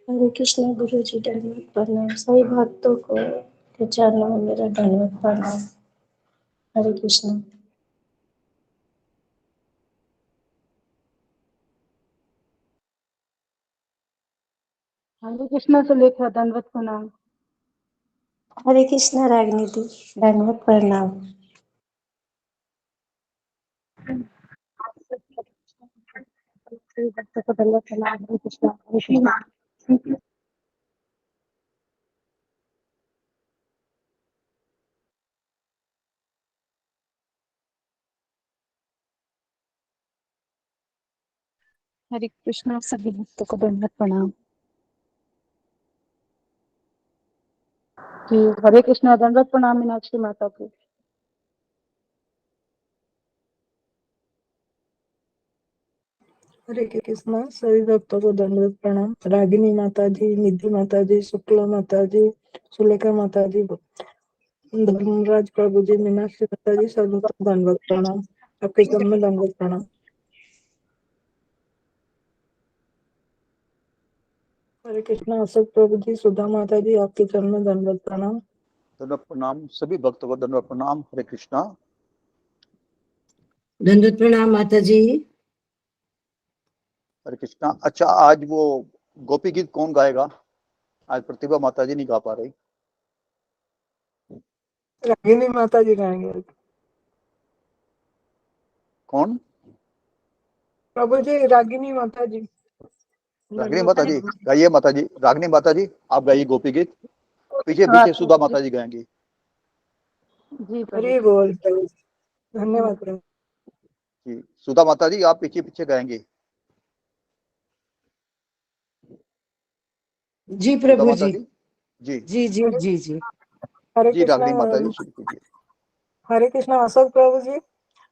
हरे कृष्ण गुरु जी, दंडवत प्रणाम। सभी भक्तों को के चरणों में मेरा दंडवत प्रणाम। हरे कृष्ण। हरे कृष्ण से लेकर दंडवत प्रणाम। हरे कृष्ण रागिनी दी, दंडवत प्रणाम। भक्तों को दंडवत प्रणाम। हरे कृष्ण हरे कृष्ण। हरे कृष्ण सभी भक्तों को दंडवत प्रणाम। जी हरे कृष्ण दंडवत प्रणाम मीनाक्षी माता को। हरे कृष्णा सभी भक्तों को दंडवत प्रणाम। रागिनी माता जी, निधि माता जी, शुक्ला माता जी, सुलेखा माता जी, धर्मराज प्रभु जी, मीनाक्षी माता जी, सभी को दंडवत प्रणाम। आपके सब में दंडवत प्रणाम। हरे कृष्णा अशोक प्रभु जी, सुधा माता जी, आपके चरण में दंडवत प्रणाम। दंडवत प्रणाम सभी भक्तों को दंडवत प्रणाम। हरे कृष्णा। दंडवत प्रणाम माता जी। हरे कृष्णा। अच्छा, आज वो गोपी गीत कौन गाएगा? आज प्रतिभा माता जी नहीं गा पा रही। रागिनी माता जी गाएंगे। कौन? प्रभु जी, रागिनी माता जी। रागिनी माता जी गाइए। माता जी, रागिनी माता जी आप गाइए गोपी गीत। पीछे हाँ पीछे सुधा माता जी गाएंगी। जी प्रभु। हरि बोल प्रभु। धन्यवाद प्रभु जी, सुधा माता जी आप पीछे पीछे गाएंगी। जी सुधा प्रभु माता जी। जी। जी जी जी जी जी। हरे जी, कृष्णा। रागिनी माता जी शुरू कीजिए। हरे कृष्णा अशोक प्रभु जी।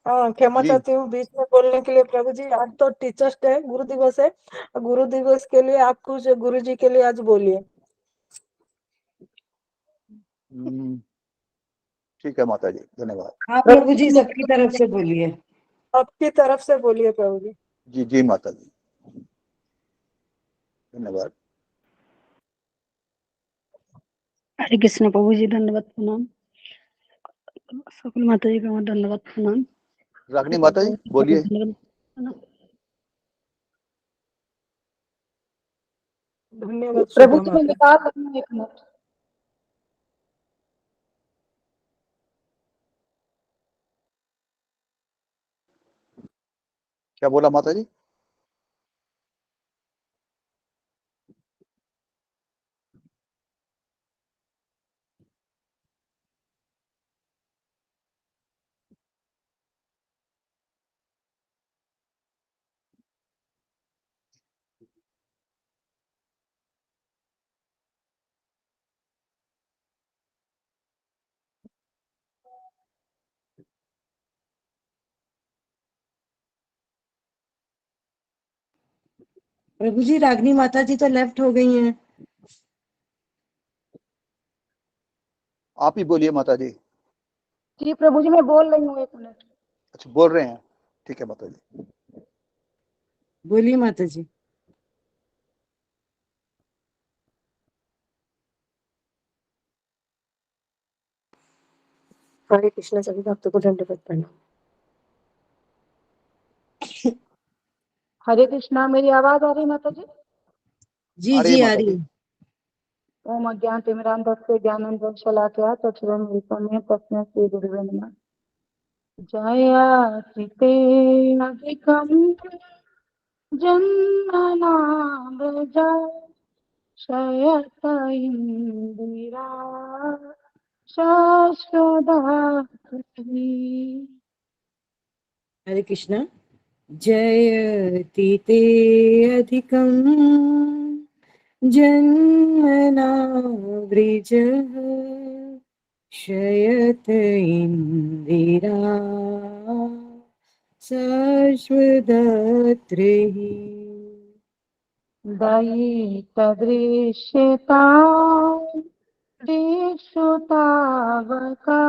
क्षमा जी चाहती हूँ बीच में बोलने के लिए प्रभु जी। आज तो टीचर्स डे, गुरु दिवस है। गुरु दिवस के लिए आप कुछ गुरु जी के लिए आज बोलिए। ठीक है माता जी, धन्यवाद। हाँ प्रभु जी, सबकी तरफ से बोलिए। आपकी तरफ से बोलिए प्रभु जी। जी जी माता जी, धन्यवाद। हरे कृष्ण प्रभु जी दंडवत प्रणाम। सकल माता जी का दंडवत प्रणाम। रागिनी माता जी बोलिए। धन्यवाद प्रभु सुधा जी माता। मैं बात करना एक मिनट। क्या बोला माता जी? प्रभु जी, रागिनी माता जी तो लेफ्ट हो गई हैं। आप ही बोलिए माता जी। जी प्रभु जी मैं बोल रही हूँ एक मिनट। अच्छा, बोल रहे हैं। ठीक है माता जी। बोलिए माता जी। हरे कृष्ण सभी भक्तों को दंडवत प्रणाम। हरे कृष्णा मेरी आवाज आ रही माता जी? जी आ रही है जी आ माता रही जी। है। ओम अज्ञान तिमिरांधस्य ज्ञानंजन शलाकया चक्षुरुन्मीलितं येन तस्मै श्री गुरुवे नमः। जयातितेऽधिकं जन्मनामृजा शयत इन्दिरा शाश्वती। हरे कृष्णा। जयति ते अधिकं जन्मना वृजः शयत इंदिरा शाश्वतत्रिः। दयितदृश्यता दिक्षु तावका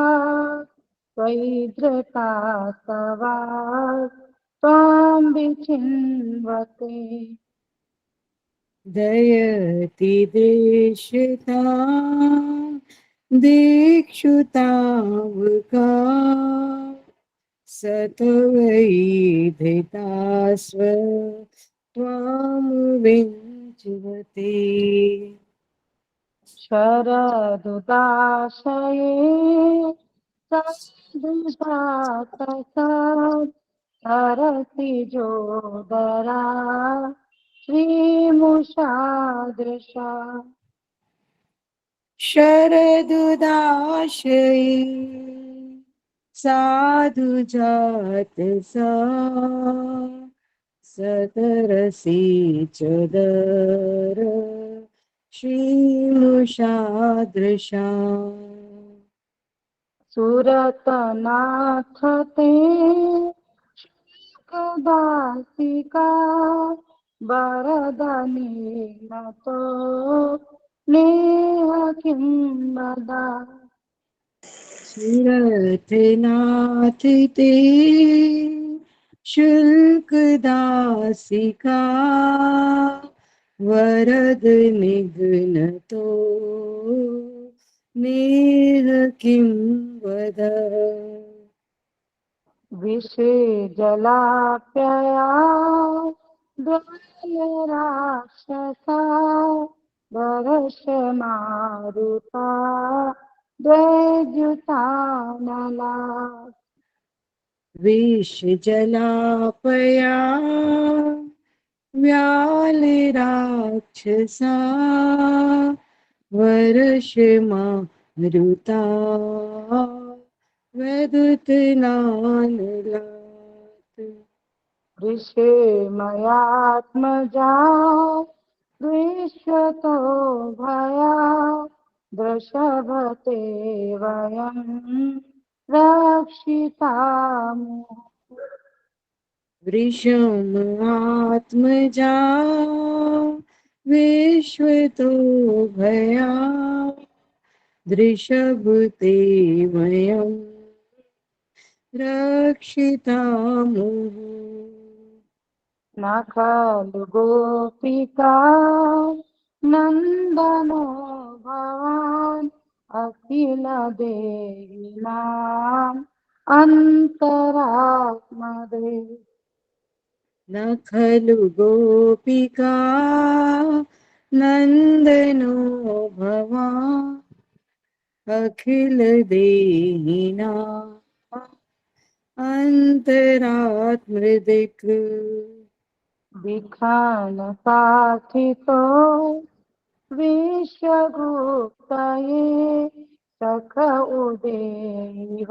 त्वयिद्रता तवा त्वां विचिन्वते। दयति देशता दीक्षुतावका सत्वैधिता स्व त्वां विञ्चवते शरदुदाशये साधुजातसात् हरसि जोदरा श्रीमुषादृशा शरदुदाशये साधुजात सा सतरसि चदर श्रीमुषादृशा सुरतनाथ ते शुकदासिका वरदने नतो नेह किं वदा सुरथनाथ ते शुल्कदासिका वरद निघ्नतो नेह किं वद विषे जलाप्यया द्वय राक्षसा दर्शमारुता द्वैजुतानला विषजलापया व्यालराक्षसा वर्षमारुता वदुतनानलात् ऋषे मयात्मजा दृश्यतो भया दृशभते वयं रक्षितामः वृषमात्मजा विश्वतो भया दृशभूते वयं रक्षितामुः न खलु गोपिका नन्दनो भवान् अखिल देहिनाम् अन्तरात्मदे न खलु गोपिका नन्दनो भवान् अखिल देहिना अन्तरात्मदिक् विखान साथितो विश्वगुप्तये सख उदेवान्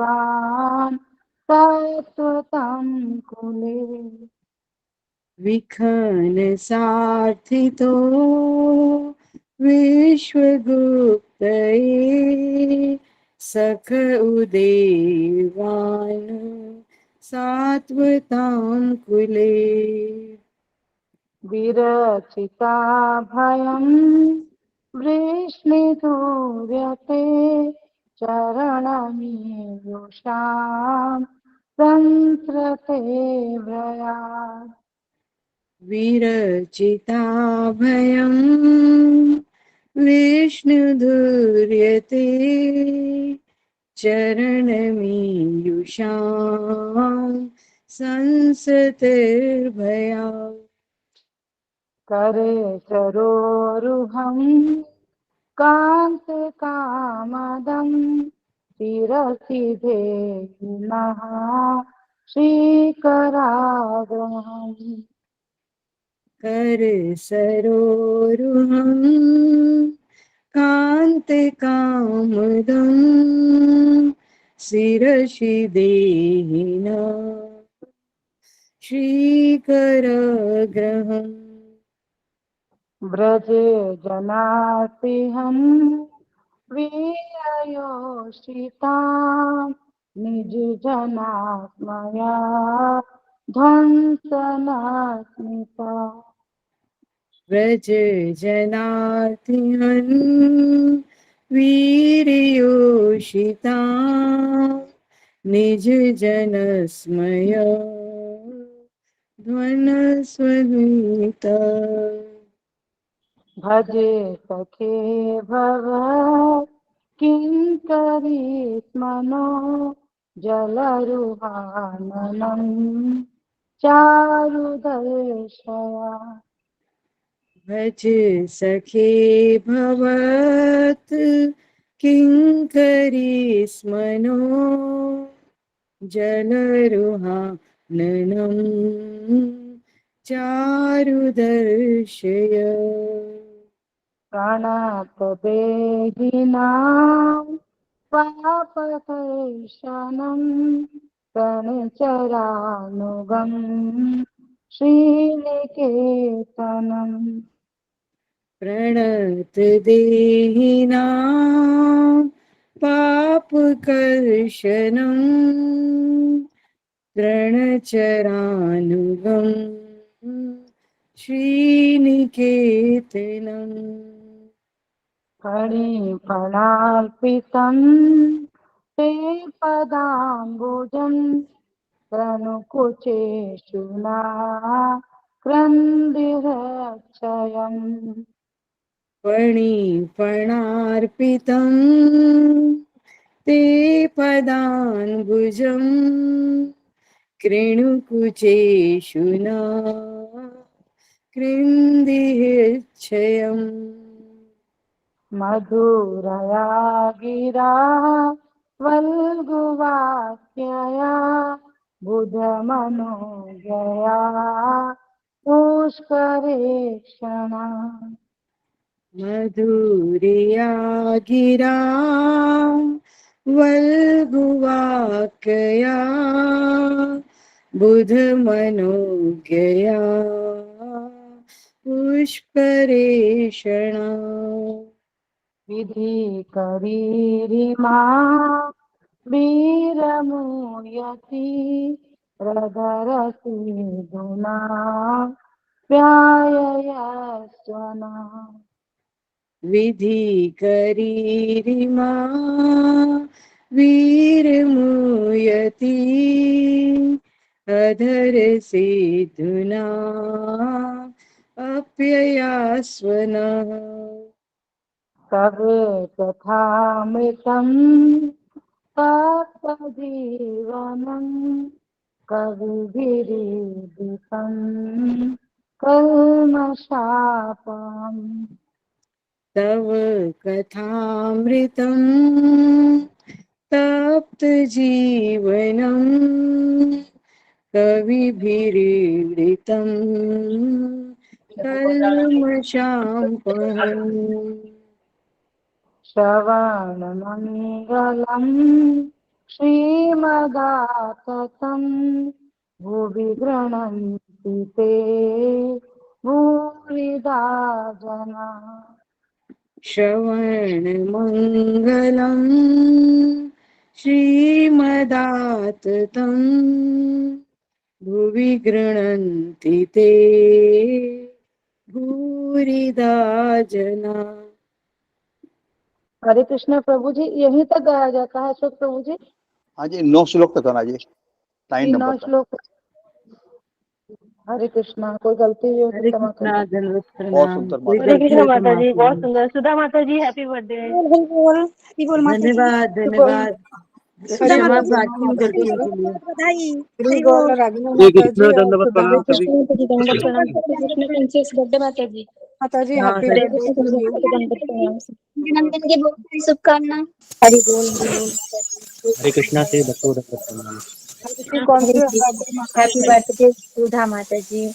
तत्त्वतं कुले विखन सार्थितो विश्वगुप्तये सख उदेवान् सात्वतां कुले विरचिता भयं वृष्णिधूर्यते चरणमीयुषां संस्रते व्रयात् विरचिता भयं विष्णुधूर्यते चरणमीयुषां संसतिर्भयात् करे सरोरुहं कान्तकामदं शिरसि धेनुनः श्रीकराग्रहम् कर सरोरुहं कान्तकामदं शिरसि देहिना श्रीकरग्रहम् व्रजे जनार्तिहं वीरयोषितां निजजनात्मया ध्वंसनास्मिता व्रज जनार्तिहन् वीर्योषिता निज जनस्मय ध्वनस्वनीता भजे सखे भव किङ्करी स्मनो जलरुहाननम् चारुदर्शया। भज सखे भवत् किङ्करी स्मनो जलरुहाननम् चारुदर्शय। प्रणतदेहिनां पापकर्षणं प्रणचरानुगं श्रीनिकेतनम्। प्रणतदेहिनां पापकर्षणं प्रणचरानुगं श्रीनिकेतनम्। फणिफणार्पितं ते पदाम्बुजं तनुकुचेषु क्रन्दिरक्षयम्। फणिफणार्पितं ते पदाम्बुजं कृणुकुचेषु कृन्दिच्छयम्। मधुरया गिरा वल्गुवाक्यया बुधमनोजया पुष्करेक्षणा। मधुरिया गिरा वल्गुवाक्यया बुधमनोज्ञया पुष्करेषणा। विधि करीरिमा वीरमुयति रदरसीधुना व्याययस्वना। विधि करीरिमा वीरमुयति अधर सिद्धुना अप्ययास्वना। तवे तथामृतम् तत्तजीवनम् कविभिरीडितम् कल्मषापम्। तव कथामृतं तप्त जीवनं कविभिरीडितं कल्मषापहम्। श्रवणमङ्गलम् श्रीमदाततं भुवि गृह्णन्ति ते भूरिदा जना। श्रवणमङ्गलं श्रीमदाततं भुवि गृह्णन्ति ते भूरिदा जना। हरे कृष्णा प्रभु जी, यहीं तक गाया जाता है अशोक प्रभु जी? हाँ जी, 9 श्लोक तक आना जी, 9 9 नंबर तक। श्लोक। हरे कृष्णा, कोई गलती हुई हो तो हरे क्षमा कृष्णा, करिए। धन्यवाद बहुत प्रणाम। सुंदर कोई माता हरे गलती कृष्णा हो तो माता जी, माफ बहुत करिए। सुंदर। सुधा माता जी, हैप्पी बर्थडे। बोल माता जी। धन्यवाद धन्यवाद। सुधा क्षमा माता जी प्रार्थी हूँ बहुत गलतियों के लिए। बहुत बधाई। श्री हरि गौर बोल। रागिनी हरे माता कृष्ण जी और दंडवत सुधा प्रणाम माता सभी। जी। दंडवत प्रणाम। कृष्ण प्रिंसेस बर्थडे माता जी। माता जी हाँ, हैप्पी हरे बर्थडे टू यू। दंडवत प्रणाम। जन्मदिन की बहुत सारी शुभकामनाएं। हरि बोल हरि बोल। हरे कृष्णा से भक्तों दंडवत प्रणाम। जी कौन सी बर्थडे माता हैप्पी जी? बर्थडे सुधा माता जी,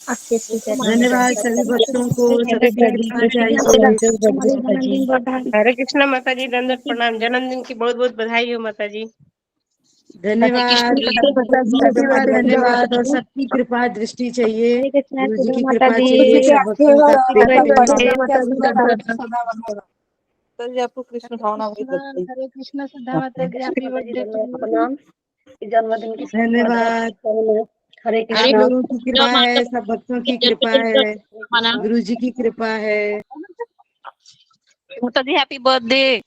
आपके श्री चरणों में धन्यवाद दंडवत सभी प्रणाम। भक्तों को, हैप्पी सबकी बर्थडे कृपा कृष्ण चाहिए। हमारे जन्मदिन बधाई। हरे कृष्णा माता जी, दंडवत प्रणाम। जन्मदिन की बहुत बहुत बधाई हो माता जी। धन्यवाद धन्यवाद धन्यवाद। और सबकी कृपा दृष्टि चाहिए, हरे कृष्णा गुरु जी सुधा की माता कृपा जी। चाहिए, सब भक्तों का प्रेम हैप्पी चाहिए। बर्थडे क्या माता जी। सदा रहेगा, सदा बनेगा। तो जी आपको कृष्ण भावना हुई बधाई। हरे कृष्णा सुधा माता जी, हैप्पी बर्थडे टू यू। प्रणाम। जन्मदिन की सभी धन्यवाद। हरे आप कृष्णा। लोगों की कृपा है, सब भक्तों की कृपा है, गुरु जी की कृपा है। माता जी हैप्पी बर्थडे।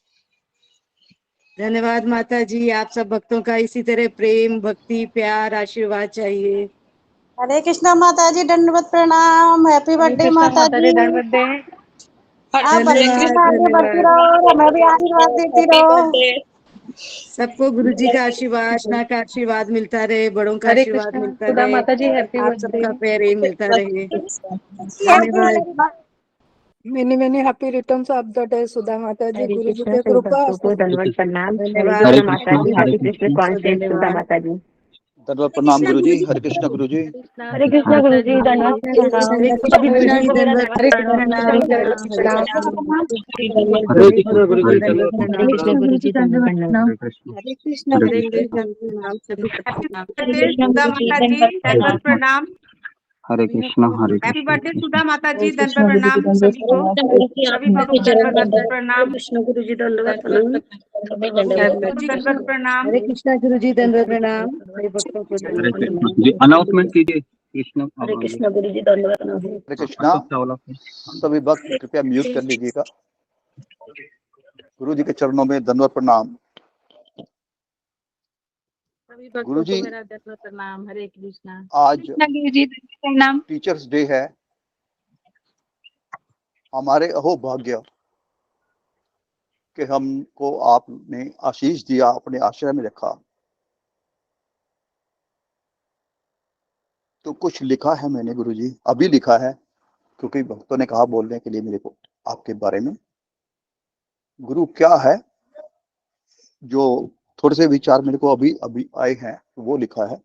धन्यवाद माता जी। आप सब भक्तों का इसी तरह प्रेम भक्ति प्यार आशीर्वाद चाहिए। हरे कृष्णा माता जी, दंडवत प्रणाम। हैप्पी हरे बर्थडे कृष्णा माता माता जी। जी, दंडवत। आप अच्छे से धन्यवाद आगे बढ़ती धन्यवाद रहो और हमें भी आशीर्वाद देती रहो। सबको गुरु जी का आशीर्वाद, कृष्णा का आशीर्वाद मिलता रहे, बड़ों का हरे आशीर्वाद कृष्णा मिलता सुधा रहे, माता जी, हैप्पी आप बर्थडे। सबका प्रेम मिलता रहे। धन्यवाद। Many many happy returns of the day Sudha माता जी, हरे गुरु जी कृष्णा के सभी कृपा भक्तों को दंडवत प्रणाम। हरे धन्यवाद हरे कृष्णा माता कृष्णा जी, हरे हरे कृष्ण कृष्णा कॉन्शियस सुधा धन्यवाद। माता जी। धन्यवाद प्रणाम गुरु जी। हरे कृष्णा गुरु जी। हरे कृष्णा गुरु जी, धन्यवाद प्रणाम। हरे सभी कृष्णा गुरु जी, को मेरा दंडवत हरे कृष्णा प्रणाम, गुरु हरे जी, कृष्णा दंडवत जी, हरे हरे कृष्णा गुरु गुरु जी, जी दंडवत धन्यवाद हरे प्रणाम। कृष्ण गुरु जी दंडवत प्रणाम। हरे कृष्ण हरे कृष्णा हरे गुरु जी, कृष्ण दंडवत प्रणाम, सभी को प्रणाम। बर्थडे सुधा माता जी, हरे दंडवत कृष्ण प्रणाम। हरे कृष्णा हरे हैप्पी कृष्ण बर्थडे सुधा माता हरे जी, कृष्णा दंडवत गुरु जी, प्रणाम दंडवत सभी को, प्रणाम। सभी भक्तों को दंडवत हरे प्रणाम। कृष्णा गुरु जी, दंडवत दंडवत प्रणाम। सभी भक्तों को दंडवत प्रणाम। हरे कृष्णा गुरु जी, दंडवत प्रणाम, हरे भक्तों को हरे दंडवत कृष्ण प्रणाम। जी अनाउंसमेंट कीजिए कृष्ण हरे ये कृष्णा गुरु जी, दंडवत प्रणाम। हरे कृष्णा। अशोक चावला सभी भक्त कृपया म्यूट कर लीजिएगा। गुरु जी के चरणों में धन्यवाद प्रणाम। सभी गुरु भक्तों को जी, मेरा दंडवत प्रणाम। हरे कृष्णा। आज गुरु जी, दंडवत प्रणाम। टीचर्स डे है। हमारे अहोभाग्य कि हमको आपने आशीष दिया, अपने आश्रय में रखा। तो कुछ लिखा है मैंने गुरु जी, अभी लिखा है क्योंकि भक्तों ने कहा बोलने के लिए मेरे को आपके बारे में। गुरु क्या है, जो थोड़े से विचार मेरे को अभी अभी आए हैं, वो लिखा है।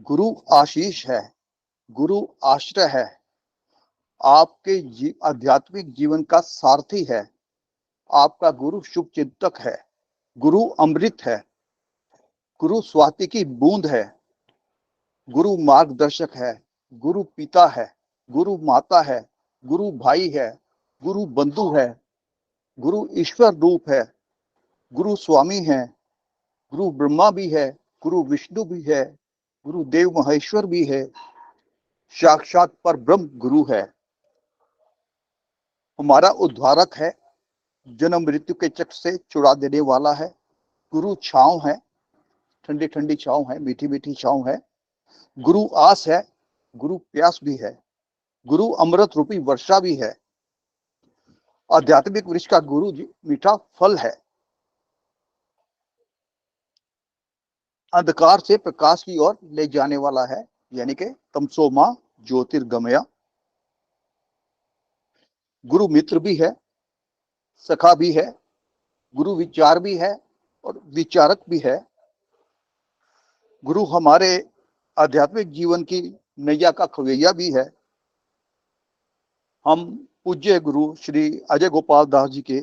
गुरु आशीष है, गुरु आश्रय है, आपके आध्यात्मिक जीवन का सारथी है। आपका गुरु शुभ चिंतक है, गुरु अमृत है, गुरु स्वाति की बूंद है, गुरु मार्गदर्शक है, गुरु पिता है, गुरु माता है, गुरु भाई है, गुरु बंधु है, गुरु ईश्वर रूप है, गुरु स्वामी है, गुरु ब्रह्मा भी है, गुरु विष्णु भी है, गुरु देव महेश्वर भी है, साक्षात पर ब्रह्म गुरु है। हमारा उद्धारक है, जन्म मृत्यु के चक्र से छुड़ा देने वाला है। गुरु छांव है, ठंडी ठंडी छांव है, मीठी मीठी छांव है। गुरु आस है, गुरु प्यास भी है, गुरु अमृत रूपी वर्षा भी है। आध्यात्मिक वृक्ष का गुरु जी मीठा फल है। अंधकार से प्रकाश की ओर ले जाने वाला है, यानी कि तमसोमा ज्योतिर्गमया। गुरु मित्र भी है, सखा भी है, गुरु विचार भी है और विचारक भी है। गुरु हमारे आध्यात्मिक जीवन की नैया का खवैया भी है। हम पूज्य गुरु श्री अजय गोपाल दास जी के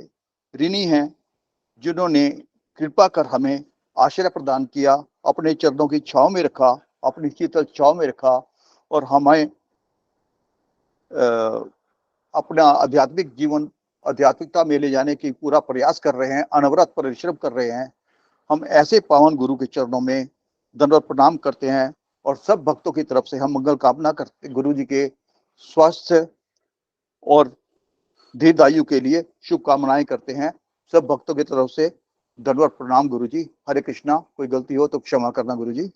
ऋणी हैं, जिन्होंने कृपा कर हमें आश्रय प्रदान किया, अपने चरणों की छांव में रखा, अपनी शीतल छांव में रखा और हमें अपना आध्यात्मिक जीवन आध्यात्मिकता में ले जाने की पूरा प्रयास कर रहे हैं, अनवरत परिश्रम कर रहे हैं। हम ऐसे पावन गुरु के चरणों में दंडवत प्रणाम करते हैं और सब भक्तों की तरफ से हम मंगल कामना करते, गुरु जी के स्वास्थ्य और दीर्घायु के लिए शुभकामनाएं करते हैं। सब भक्तों की तरफ से दंडवत प्रणाम गुरु जी। हरे कृष्णा। कोई गलती हो तो क्षमा करना गुरु जी।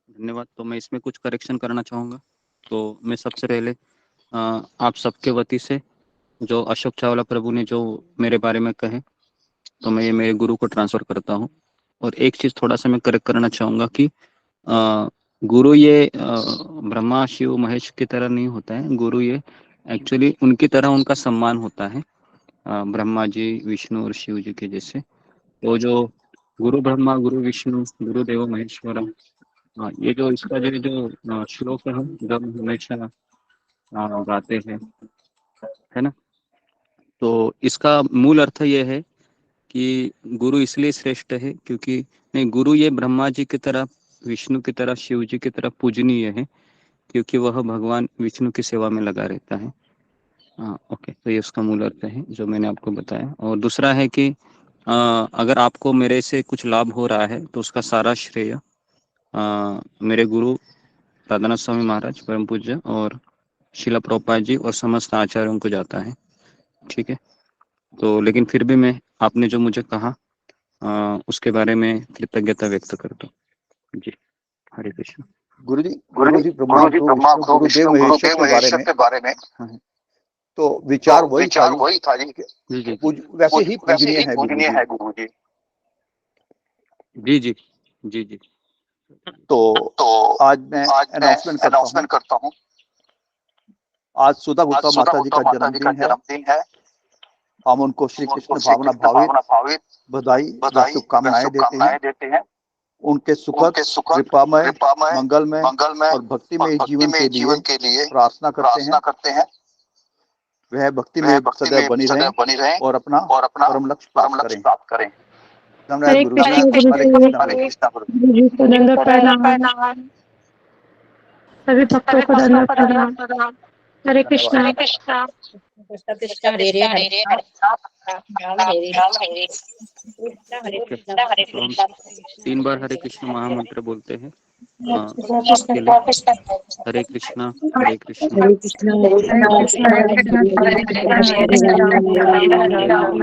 धन्यवाद। तो मैं इसमें कुछ करेक्शन करना चाहूँगा। तो मैं सबसे पहले आप सबके वती से जो अशोक चावला प्रभु ने जो मेरे बारे में कहे, तो मैं ये मेरे गुरु को ट्रांसफर करता हूँ। और एक चीज़ थोड़ा सा मैं करेक्ट करना चाहूँगा कि गुरु ये ब्रह्मा शिव महेश की तरह नहीं होता है। गुरु ये एक्चुअली उनकी तरह उनका सम्मान होता है, ब्रह्मा जी विष्णु और शिव जी के जैसे। तो जो गुरु ब्रह्मा गुरु विष्णु गुरु देव महेश्वरा, हाँ, ये जो इसका जो श्लोक है जो हम हमेशा गाते हैं, है ना। तो इसका मूल अर्थ ये है कि गुरु इसलिए श्रेष्ठ है क्योंकि नहीं, गुरु ये ब्रह्मा जी की तरह विष्णु की तरह शिव जी की तरह पूजनीय है क्योंकि वह भगवान विष्णु की सेवा में लगा रहता है। हाँ, ओके। तो ये उसका मूल अर्थ है जो मैंने आपको बताया। और दूसरा है कि अगर आपको मेरे से कुछ लाभ हो रहा है तो उसका सारा श्रेय मेरे गुरु राधानाथ स्वामी महाराज परम पूज्य और शिला प्रभुपाद जी और समस्त आचार्यों को जाता है, ठीक है। तो लेकिन फिर भी मैं आपने जो मुझे कहा उसके बारे में कृतज्ञता व्यक्त करता हूँ जी। हरे कृष्ण। गुरु जी ब्रह्मा गुरु विष्णु गुरुदेव महेश्वर के बारे में तो विचार वही था जी, वैसे ही पूजनीय है गुरु जी। जी जी जी जी। तो आज मैं अनाउंसमेंट करता हूँ। आज सुधा गुप्ता माता जी का जन्मदिन है। हम उनको श्री कृष्ण भावना भावित बधाई व शुभकामनाएं देते हैं। उनके सुखद कृपामय मंगलमय और भक्तिमय जीवन के लिए प्रार्थना करते हैं। वह भक्ति में सदैव बनी रहे और अपना परम लक्ष्य प्राप्त करें। हरे कृष्ण गुरु जी को दंडवत प्रणाम। सभी भक्तों को दंडवत प्रणाम। हरे कृष्ण। कृष्ण हरे हरे हरे राम हरे हरे तो हम 3 बार हरे कृष्ण महामंत्र बोलते हैं। हरे कृष्णा हरे कृष्णा हरे कृष्ण हरे कृष्ण हरे कृष्ण हरे कृष्ण हरे राम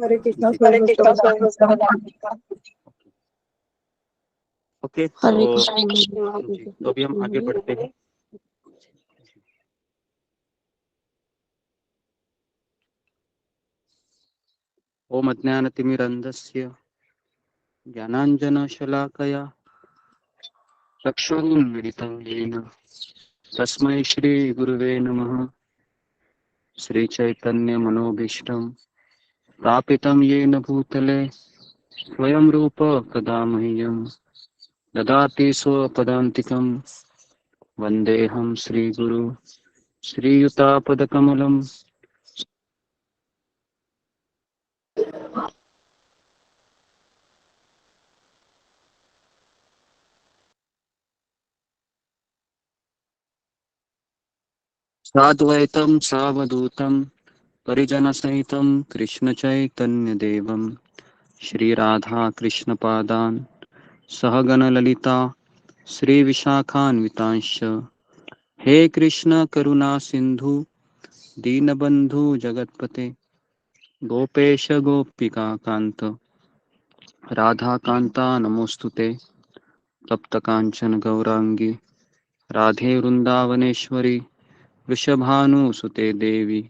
हरे कृष्ण हरे कृष्ण हरे कृष्णा सर्व ओके। तो अभी हम आगे बढ़ते हैं। ओम अज्ञानतिमिरन्धस्य ज्ञानाञ्जनशलाकया चक्षुरुन्मिलितं येन तस्मै श्रीगुरुवे नमः। श्रीचैतन्यमनोभीष्टं स्थापितं येन भूतले स्वयं रूप कदा मह्यं ददाति स्वपदान्तिकं। वन्देऽहं श्रीगुरु श्रीयुतापदकमलं। साद्वैतं सावधूतं परिजनसहितं कृष्णचैतन्यदेवं श्रीराधा कृष्णपादान् सहगणललिता श्रीविशाखान्वितांश्च। हे कृष्ण करुणा सिंधु दीनबंधु जगतपते गोपेश गोपिका कांत राधा कांता नमोस्तुते। तप्त कांचन गौरांगी राधे वृंदावनेश्वरी वृषभानुसुते देवी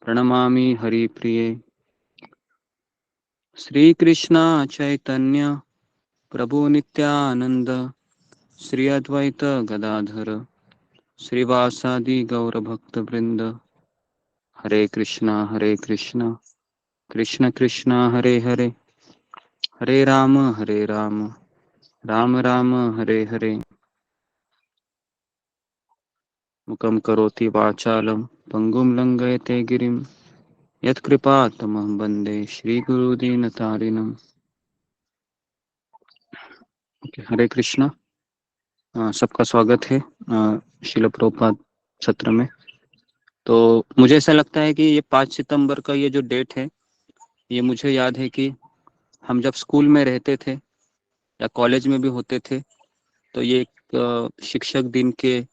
प्रणमामि हरिप्रिये। श्री कृष्ण चैतन्य प्रभु नित्यानंद श्री अद्वैत गदाधर श्रीवासादि गौर भक्त वृंद। हरे कृष्णा कृष्ण कृष्ण हरे हरे हरे राम राम राम हरे हरे। मुखं करोति वाचालं पंगुं लंघयते गिरिं यत्कृपातमहं वन्दे श्रीगुरुदीनतारिणम्। हरे कृष्णा। सबका स्वागत है शिल प्रभुपाद सत्र में। तो मुझे ऐसा लगता है कि ये 5 सितंबर का ये जो डेट है, ये मुझे याद है कि हम जब स्कूल में रहते थे या कॉलेज में भी होते थे तो ये एक शिक्षक दिन के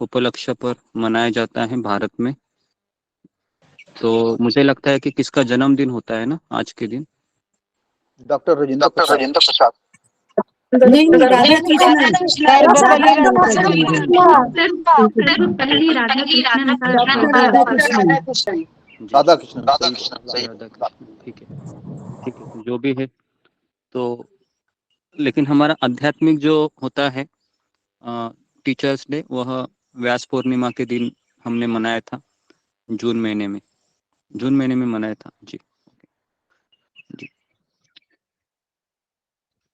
उपलक्ष्य पर मनाया जाता है भारत में। तो मुझे लगता है कि किसका जन्मदिन होता है ना आज के दिन? डॉक्टर राजेंद्र प्रसाद। नहीं राधा कृष्ण पहली राधा कृष्ण राधा कृष्ण राधा कृष्ण ठीक है जो भी है। तो लेकिन हमारा आध्यात्मिक जो होता है टीचर्स डे, वह व्यास पूर्णिमा के दिन हमने मनाया था। जून महीने में मनाया था जी।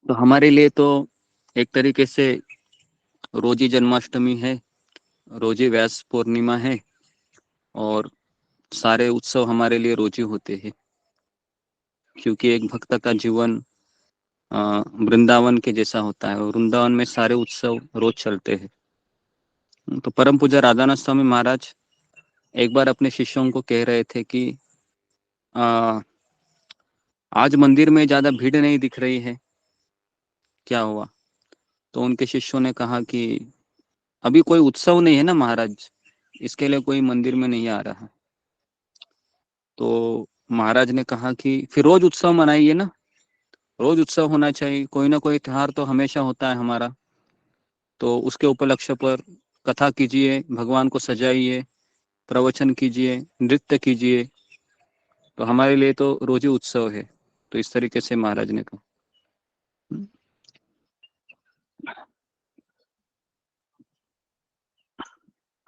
तो हमारे लिए तो एक तरीके से रोजी जन्माष्टमी है, रोजी व्यास पूर्णिमा है और सारे उत्सव हमारे लिए रोजी होते हैं, क्योंकि एक भक्त का जीवन वृंदावन के जैसा होता है और वृंदावन में सारे उत्सव रोज चलते हैं। तो परम पूज्य राधानाथ स्वामी महाराज एक बार अपने शिष्यों को कह रहे थे कि आज मंदिर में ज्यादा भीड़ नहीं दिख रही है, क्या हुआ? तो उनके शिष्यों ने कहा कि अभी कोई उत्सव नहीं है ना महाराज, इसके लिए कोई मंदिर में नहीं आ रहा है। तो महाराज ने कहा कि फिर रोज उत्सव मनाइए ना, रोज उत्सव होना चाहिए, कोई ना कोई त्योहार तो हमेशा होता है हमारा। तो उसके उपलक्ष्य पर कथा कीजिए, भगवान को सजाइए, प्रवचन कीजिए, नृत्य कीजिए, तो हमारे लिए तो रोज ही उत्सव है। तो इस तरीके से महाराज ने कहा।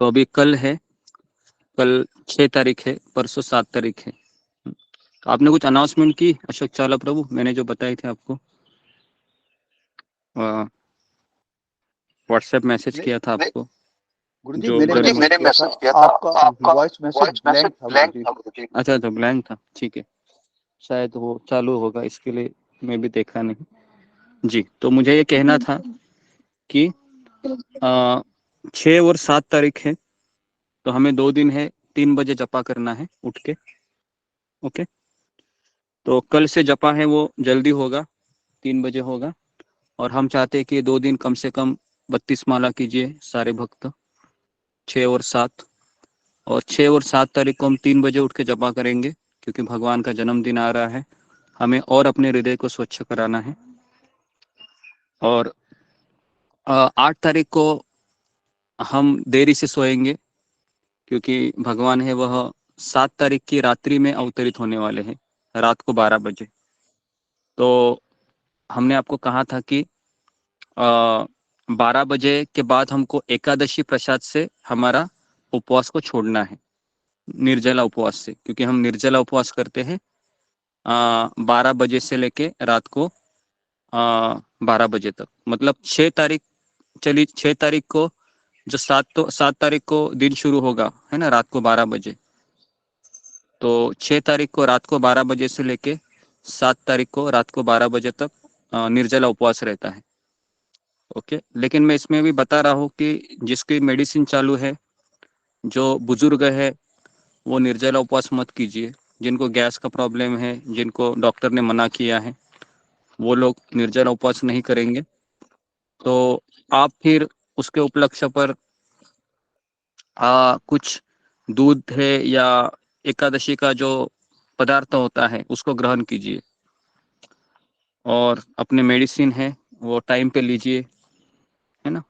तो अभी कल है, कल 6 तारीख है, परसों 7 तारीख है। तो आपने कुछ अनाउंसमेंट की अशोक चावला प्रभु, मैंने जो बताए थे आपको, व्हाट्सएप मैसेज किया था आपको। गुरुजी जो मैंने मैसेज किया था, आपका वॉइस मैसेज ब्लैंक था गुरुजी। अच्छा अच्छा, ब्लैंक था, ठीक है, शायद वो चालू होगा, इसके लिए मैं भी देखा नहीं जी। तो मुझे ये कहना था कि 6 और 7 तारीख है, तो हमें 2 दिन है, 3 बजे जपा करना है उठ के। ओके, तो कल से जपा है वो जल्दी होगा, 3 बजे होगा, और हम चाहते हैं कि 2 दिन कम से कम 32 माला कीजिए सारे भक्त, 6 और 7। और 6 और 7 तारीख को हम 3 बजे उठ के जपा करेंगे, क्योंकि भगवान का जन्मदिन आ रहा है, हमें और अपने हृदय को स्वच्छ कराना है। और 8 तारीख को हम देरी से सोएंगे, क्योंकि भगवान है वह 7 तारीख की रात्रि में अवतरित होने वाले हैं, रात को 12 बजे। तो हमने आपको कहा था कि 12 बजे के बाद हमको एकादशी प्रसाद से हमारा उपवास को छोड़ना है, निर्जला उपवास से, क्योंकि हम निर्जला उपवास करते हैं 12 बजे से लेके रात को 12 बजे तक। मतलब 6 तारीख चली, 6 तारीख को जो 7 तारीख को दिन शुरू होगा है ना, रात को 12 बजे, तो 6 तारीख को रात को 12 बजे से लेके 7 तारीख को रात को 12 बजे तक निर्जला उपवास रहता है। ओके, लेकिन मैं इसमें भी बता रहा हूँ कि जिसकी मेडिसिन चालू है, जो बुजुर्ग है, वो निर्जला उपवास मत कीजिए। जिनको गैस का प्रॉब्लम है, जिनको डॉक्टर ने मना किया है, वो लोग निर्जला उपवास नहीं करेंगे। तो आप फिर उसके उपलक्ष्य पर कुछ दूध है या एकादशी का जो पदार्थ होता है उसको ग्रहण कीजिए, और अपने मेडिसिन है वो टाइम पे लीजिए, है ना।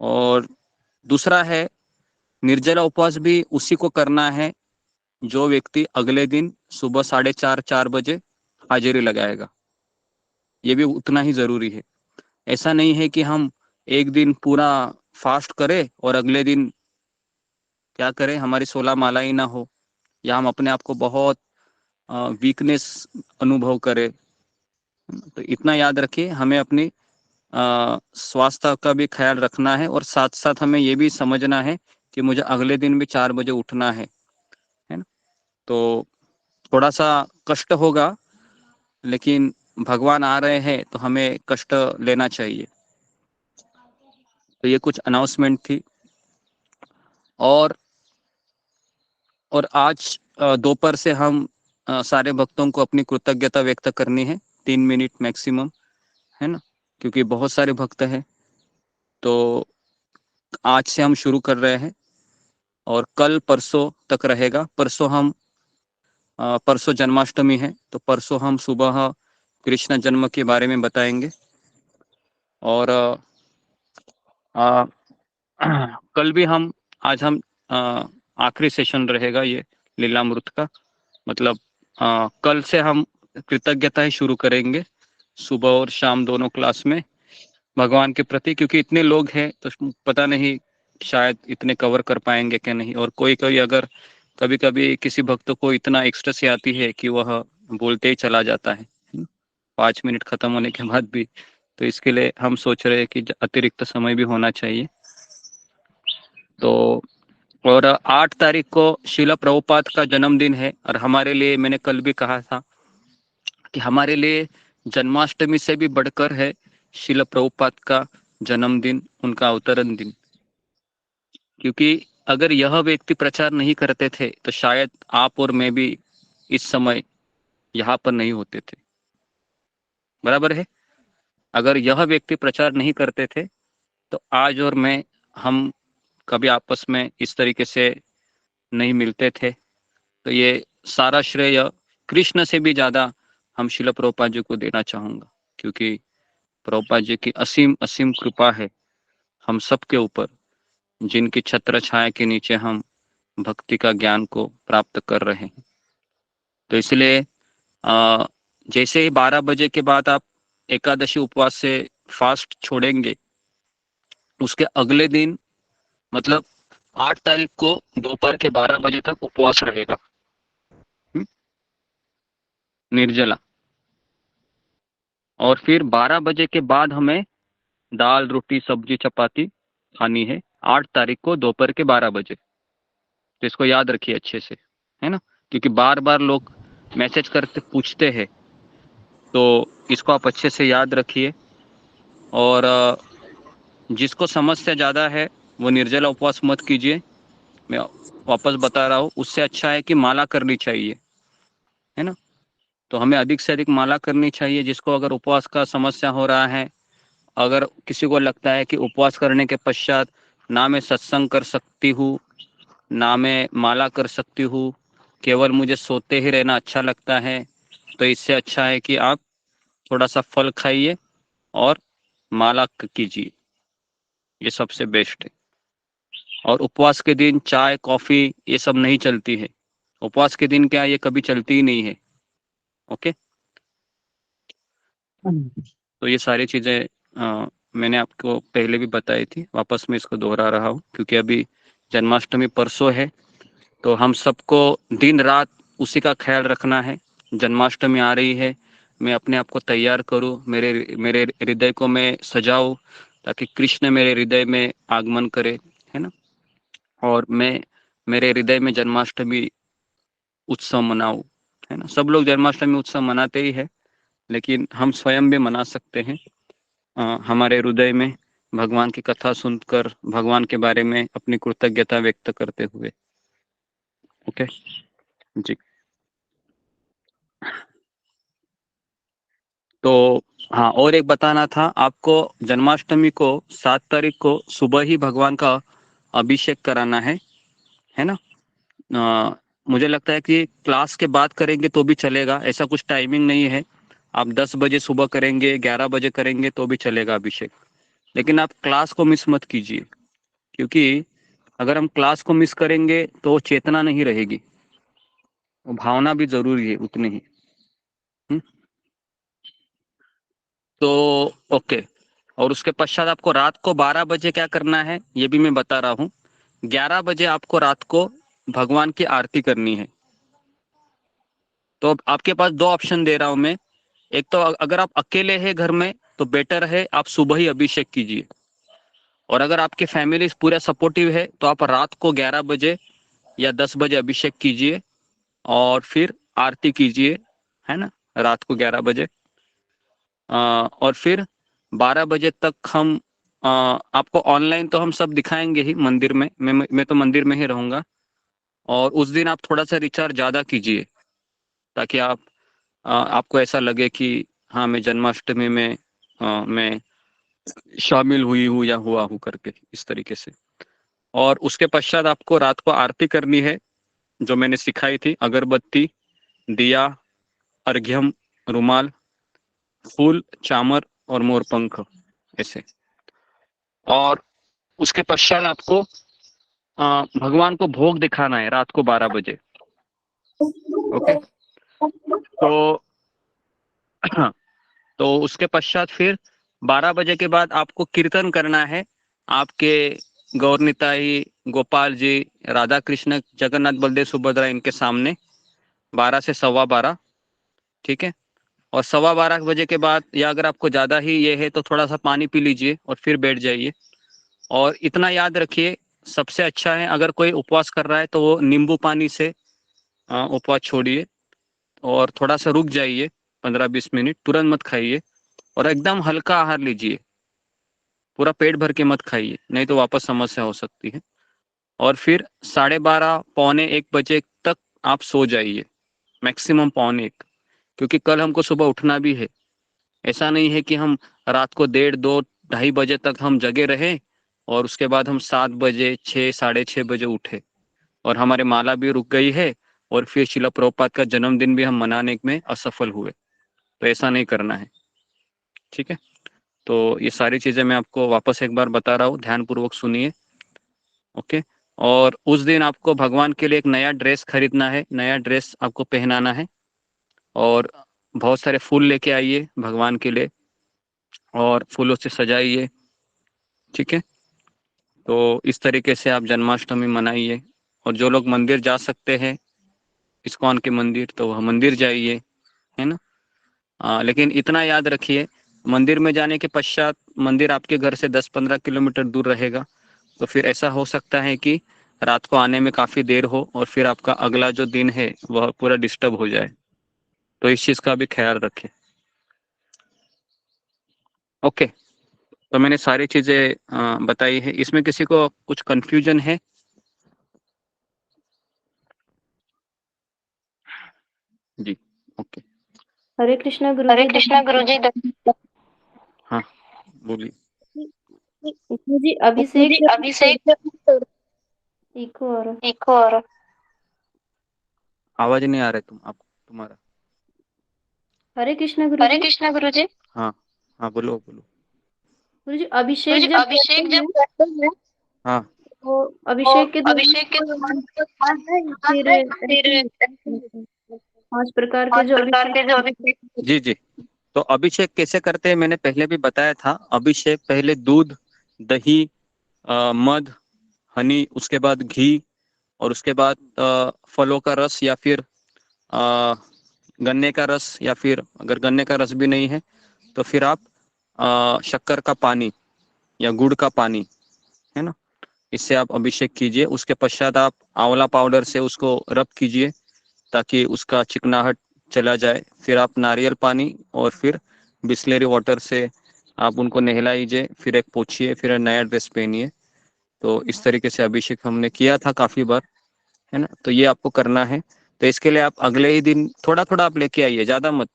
और दूसरा है, निर्जला उपवास भी उसी को करना है जो व्यक्ति अगले दिन सुबह 4:30 बजे हाजिरी लगाएगा, ये भी उतना ही जरूरी है। ऐसा नहीं है कि हम एक दिन पूरा फास्ट करें और अगले दिन क्या करें, हमारी 16 माला ही ना हो, या हम अपने आप को बहुत वीकनेस अनुभव करें। तो इतना याद रखिए, हमें अपनी स्वास्थ्य का भी ख्याल रखना है, और साथ साथ हमें ये भी समझना है कि मुझे अगले दिन भी 4 बजे उठना है ना। तो थोड़ा सा कष्ट होगा, लेकिन भगवान आ रहे हैं तो हमें कष्ट लेना चाहिए। तो ये कुछ अनाउंसमेंट थी। और आज दोपहर से हम सारे भक्तों को अपनी कृतज्ञता व्यक्त करनी है, 3 मिनट मैक्सिमम, है ना, क्योंकि बहुत सारे भक्त हैं। तो आज से हम शुरू कर रहे हैं और कल परसों तक रहेगा। परसों हम परसों जन्माष्टमी है, तो परसों हम सुबह कृष्ण जन्म के बारे में बताएंगे। और कल भी हम आज हम आखिरी सेशन रहेगा ये लीलामृत का। मतलब कल से हम कृतज्ञता ही शुरू करेंगे, सुबह और शाम दोनों क्लास में भगवान के प्रति, क्योंकि इतने लोग हैं तो पता नहीं शायद इतने कवर कर पाएंगे क्या नहीं। और कोई कोई अगर कभी कभी किसी भक्त को इतना एक्स्ट्रेस आती है कि वह बोलते ही चला जाता है 5 मिनट खत्म होने के बाद भी। तो इसके लिए हम सोच रहे हैं कि अतिरिक्त समय भी होना चाहिए। तो और 8 तारीख को शिला प्रभुपाद का जन्मदिन है, और हमारे लिए, मैंने कल भी कहा था कि हमारे लिए जन्माष्टमी से भी बढ़कर है शिला प्रभुपाद का जन्मदिन, उनका अवतरण दिन। क्योंकि अगर यह व्यक्ति प्रचार नहीं करते थे तो शायद आप और मैं भी इस समय यहाँ पर नहीं होते थे। बराबर है। अगर यह व्यक्ति प्रचार नहीं करते थे तो आज और मैं, हम कभी आपस में इस तरीके से नहीं मिलते थे। तो ये सारा श्रेय कृष्ण से भी ज्यादा हम शिला प्रभुपाद जी को देना चाहूंगा, क्योंकि प्रभुपाद जी की असीम असीम कृपा है हम सब के ऊपर, जिनकी छत्र छाया के नीचे हम भक्ति का ज्ञान को प्राप्त कर रहे हैं। तो इसलिए जैसे ही 12 बजे के बाद आप एकादशी उपवास से फास्ट छोड़ेंगे, उसके अगले दिन मतलब 8 तारीख को दोपहर के 12 बजे तक उपवास रहेगा, निर्जला। और फिर 12 बजे के बाद हमें दाल रोटी सब्जी चपाती खानी है 8 तारीख को दोपहर के 12 बजे। तो इसको याद रखिए अच्छे से, है ना, क्योंकि बार बार लोग मैसेज करते पूछते हैं, तो इसको आप अच्छे से याद रखिए। और जिसको समस्या ज़्यादा है वो निर्जला उपवास मत कीजिए, मैं वापस बता रहा हूँ। उससे अच्छा है कि माला करनी चाहिए, है ना। तो हमें अधिक से अधिक माला करनी चाहिए। जिसको अगर उपवास का समस्या हो रहा है, अगर किसी को लगता है कि उपवास करने के पश्चात ना मैं सत्संग कर सकती हूँ, ना मैं माला कर सकती हूँ, केवल मुझे सोते ही रहना अच्छा लगता है, तो इससे अच्छा है कि आप थोड़ा सा फल खाइए और माला कीजिए, ये सबसे बेस्ट है। और उपवास के दिन चाय कॉफी ये सब नहीं चलती है। उपवास के दिन क्या, ये कभी चलती ही नहीं है। ओके, तो ये सारी चीजें मैंने आपको पहले भी बताई थी, वापस मैं इसको दोहरा रहा हूँ, क्योंकि अभी जन्माष्टमी परसों है, तो हम सबको दिन रात उसी का ख्याल रखना है। जन्माष्टमी आ रही है, मैं अपने आप को तैयार करूँ, मेरे मेरे हृदय को मैं सजाऊँ, ताकि कृष्ण मेरे हृदय में आगमन करे, है ना। और मैं मेरे हृदय में जन्माष्टमी उत्सव मनाऊँ, है ना। सब लोग जन्माष्टमी उत्सव मनाते ही है, लेकिन हम स्वयं भी मना सकते हैं हमारे हृदय में भगवान की कथा सुनकर, भगवान के बारे में अपनी कृतज्ञता व्यक्त करते हुए। ओके जी। तो हाँ, और एक बताना था आपको, जन्माष्टमी को 7 तारीख को सुबह ही भगवान का अभिषेक कराना है ना। मुझे लगता है कि क्लास के बाद करेंगे तो भी चलेगा, ऐसा कुछ टाइमिंग नहीं है। आप 10 बजे सुबह करेंगे, 11 बजे करेंगे तो भी चलेगा अभिषेक, लेकिन आप क्लास को मिस मत कीजिए, क्योंकि अगर हम क्लास को मिस करेंगे तो चेतना नहीं रहेगी, भावना भी जरूरी है उतनी ही। तो ओके। और उसके पश्चात आपको रात को 12 बजे क्या करना है ये भी मैं बता रहा हूँ। 11 बजे आपको रात को भगवान की आरती करनी है। तो आपके पास 2 ऑप्शन दे रहा हूं मैं। एक तो अगर आप अकेले हैं घर में तो बेटर है आप सुबह ही अभिषेक कीजिए, और अगर आपके फैमिली पूरा सपोर्टिव है तो आप रात को 11 बजे या 10 बजे अभिषेक कीजिए और फिर आरती कीजिए, है ना, रात को 11 बजे। और फिर 12 बजे तक हम आपको ऑनलाइन तो हम सब दिखाएंगे ही मंदिर में, मैं तो मंदिर में ही रहूंगा। और उस दिन आप थोड़ा सा रिचार्ज ज़्यादा कीजिए, ताकि आपको ऐसा लगे कि हाँ मैं जन्माष्टमी में मैं शामिल हुई हूँ या हुआ हूँ करके, इस तरीके से। और उसके पश्चात आपको रात को आरती करनी है, जो मैंने सिखाई थी, अगरबत्ती, दिया, अर्घ्यम, रुमाल, फूल, चामर और मोरपंख, ऐसे। और उसके पश्चात आपको भगवान को भोग दिखाना है रात को 12 बजे। ओके, तो तो उसके पश्चात फिर 12 बजे के बाद आपको कीर्तन करना है आपके गौरनिताई, गोपाल जी, राधा कृष्ण, जगन्नाथ, बलदेव, सुभद्रा, इनके सामने 12 से 12:15, ठीक है। और 12:15 बजे के बाद, या अगर आपको ज़्यादा ही ये है तो थोड़ा सा पानी पी लीजिए और फिर बैठ जाइए। और इतना याद रखिए, सबसे अच्छा है अगर कोई उपवास कर रहा है तो वो नींबू पानी से उपवास छोड़िए और थोड़ा सा रुक जाइए 15-20 मिनट, तुरंत मत खाइए। और एकदम हल्का आहार लीजिए, पूरा पेट भर के मत खाइए, नहीं तो वापस समस्या हो सकती है। और फिर 12:30 पौने 1 बजे तक आप सो जाइए, मैक्सिमम पौने 1, क्योंकि कल हमको सुबह उठना भी है। ऐसा नहीं है कि हम रात को 1:30, 2, 2:30 बजे तक हम जगे रहे और उसके बाद हम 7 बजे, 6, 6:30 बजे उठे और हमारे माला भी रुक गई है और फिर शिला प्रभुपाद का जन्मदिन भी हम मनाने में असफल हुए। तो ऐसा नहीं करना है, ठीक है। तो ये सारी चीजें मैं आपको वापस एक बार बता रहा हूँ, ध्यानपूर्वक सुनिए, ओके। और उस दिन आपको भगवान के लिए एक नया ड्रेस खरीदना है, नया ड्रेस आपको पहनाना है और बहुत सारे फूल लेके आइए भगवान के लिए और फूलों से सजाइए, ठीक है। तो इस तरीके से आप जन्माष्टमी मनाइए। और जो लोग मंदिर जा सकते हैं, इस्कॉन के मंदिर, तो वह मंदिर जाइए, है ना। लेकिन इतना याद रखिए, मंदिर में जाने के पश्चात मंदिर आपके घर से 10-15 किलोमीटर दूर रहेगा, तो फिर ऐसा हो सकता है कि रात को आने में काफ़ी देर हो और फिर आपका अगला जो दिन है वह पूरा डिस्टर्ब हो जाए। तो इस चीज़ का भी ख्याल रखें, ओके। तो मैंने सारी चीज़ें बताई है। इसमें किसी को कुछ कंफ्यूजन है? जी, ओके। हरे कृष्णा हरे गुरुजी। कृष्णा गुरुजी। हाँ, बोलिए। गुरुजी अभिषेक जी अभिषेक इको और एक और आवाज नहीं आ रहा है तुम्हारा। हरे कृष्णा हरे गुरुजी। कृष्णा गुरुजी। हाँ हाँ, बोलो बोलो। गुरुजी गुरुजी अभिषेक जब करते अभिषेक जब हैं करते हैं हाँ, तो तो अभिषेक के दौरान अभिषेक के दौरान फिर फिर ऐसे 5 प्रकार के 5 जो प्रकार अभिषेक के जो अभिषेक जी जी। तो अभिषेक कैसे करते हैं मैंने पहले भी बताया था। अभिषेक पहले दूध, दही, मध, हनी, उसके बाद घी और उसके बाद फलों का रस या फिर अ, गन्ने का रस, या फिर अगर गन्ने का रस भी नहीं है तो फिर आप शक्कर का पानी या गुड़ का पानी, है ना, इससे आप अभिषेक कीजिए। उसके पश्चात आप आंवला पाउडर से उसको रब कीजिए ताकि उसका चिकनाहट चला जाए। फिर आप नारियल पानी और फिर बिस्लेरी वाटर से आप उनको नहलाइए, फिर एक पोछिए, फिर एक नया ड्रेस पहनिए। तो इस तरीके से अभिषेक हमने किया था काफ़ी बार, है ना। तो ये आपको करना है। तो इसके लिए आप अगले ही दिन थोड़ा थोड़ा आप लेके आइए, ज़्यादा मत।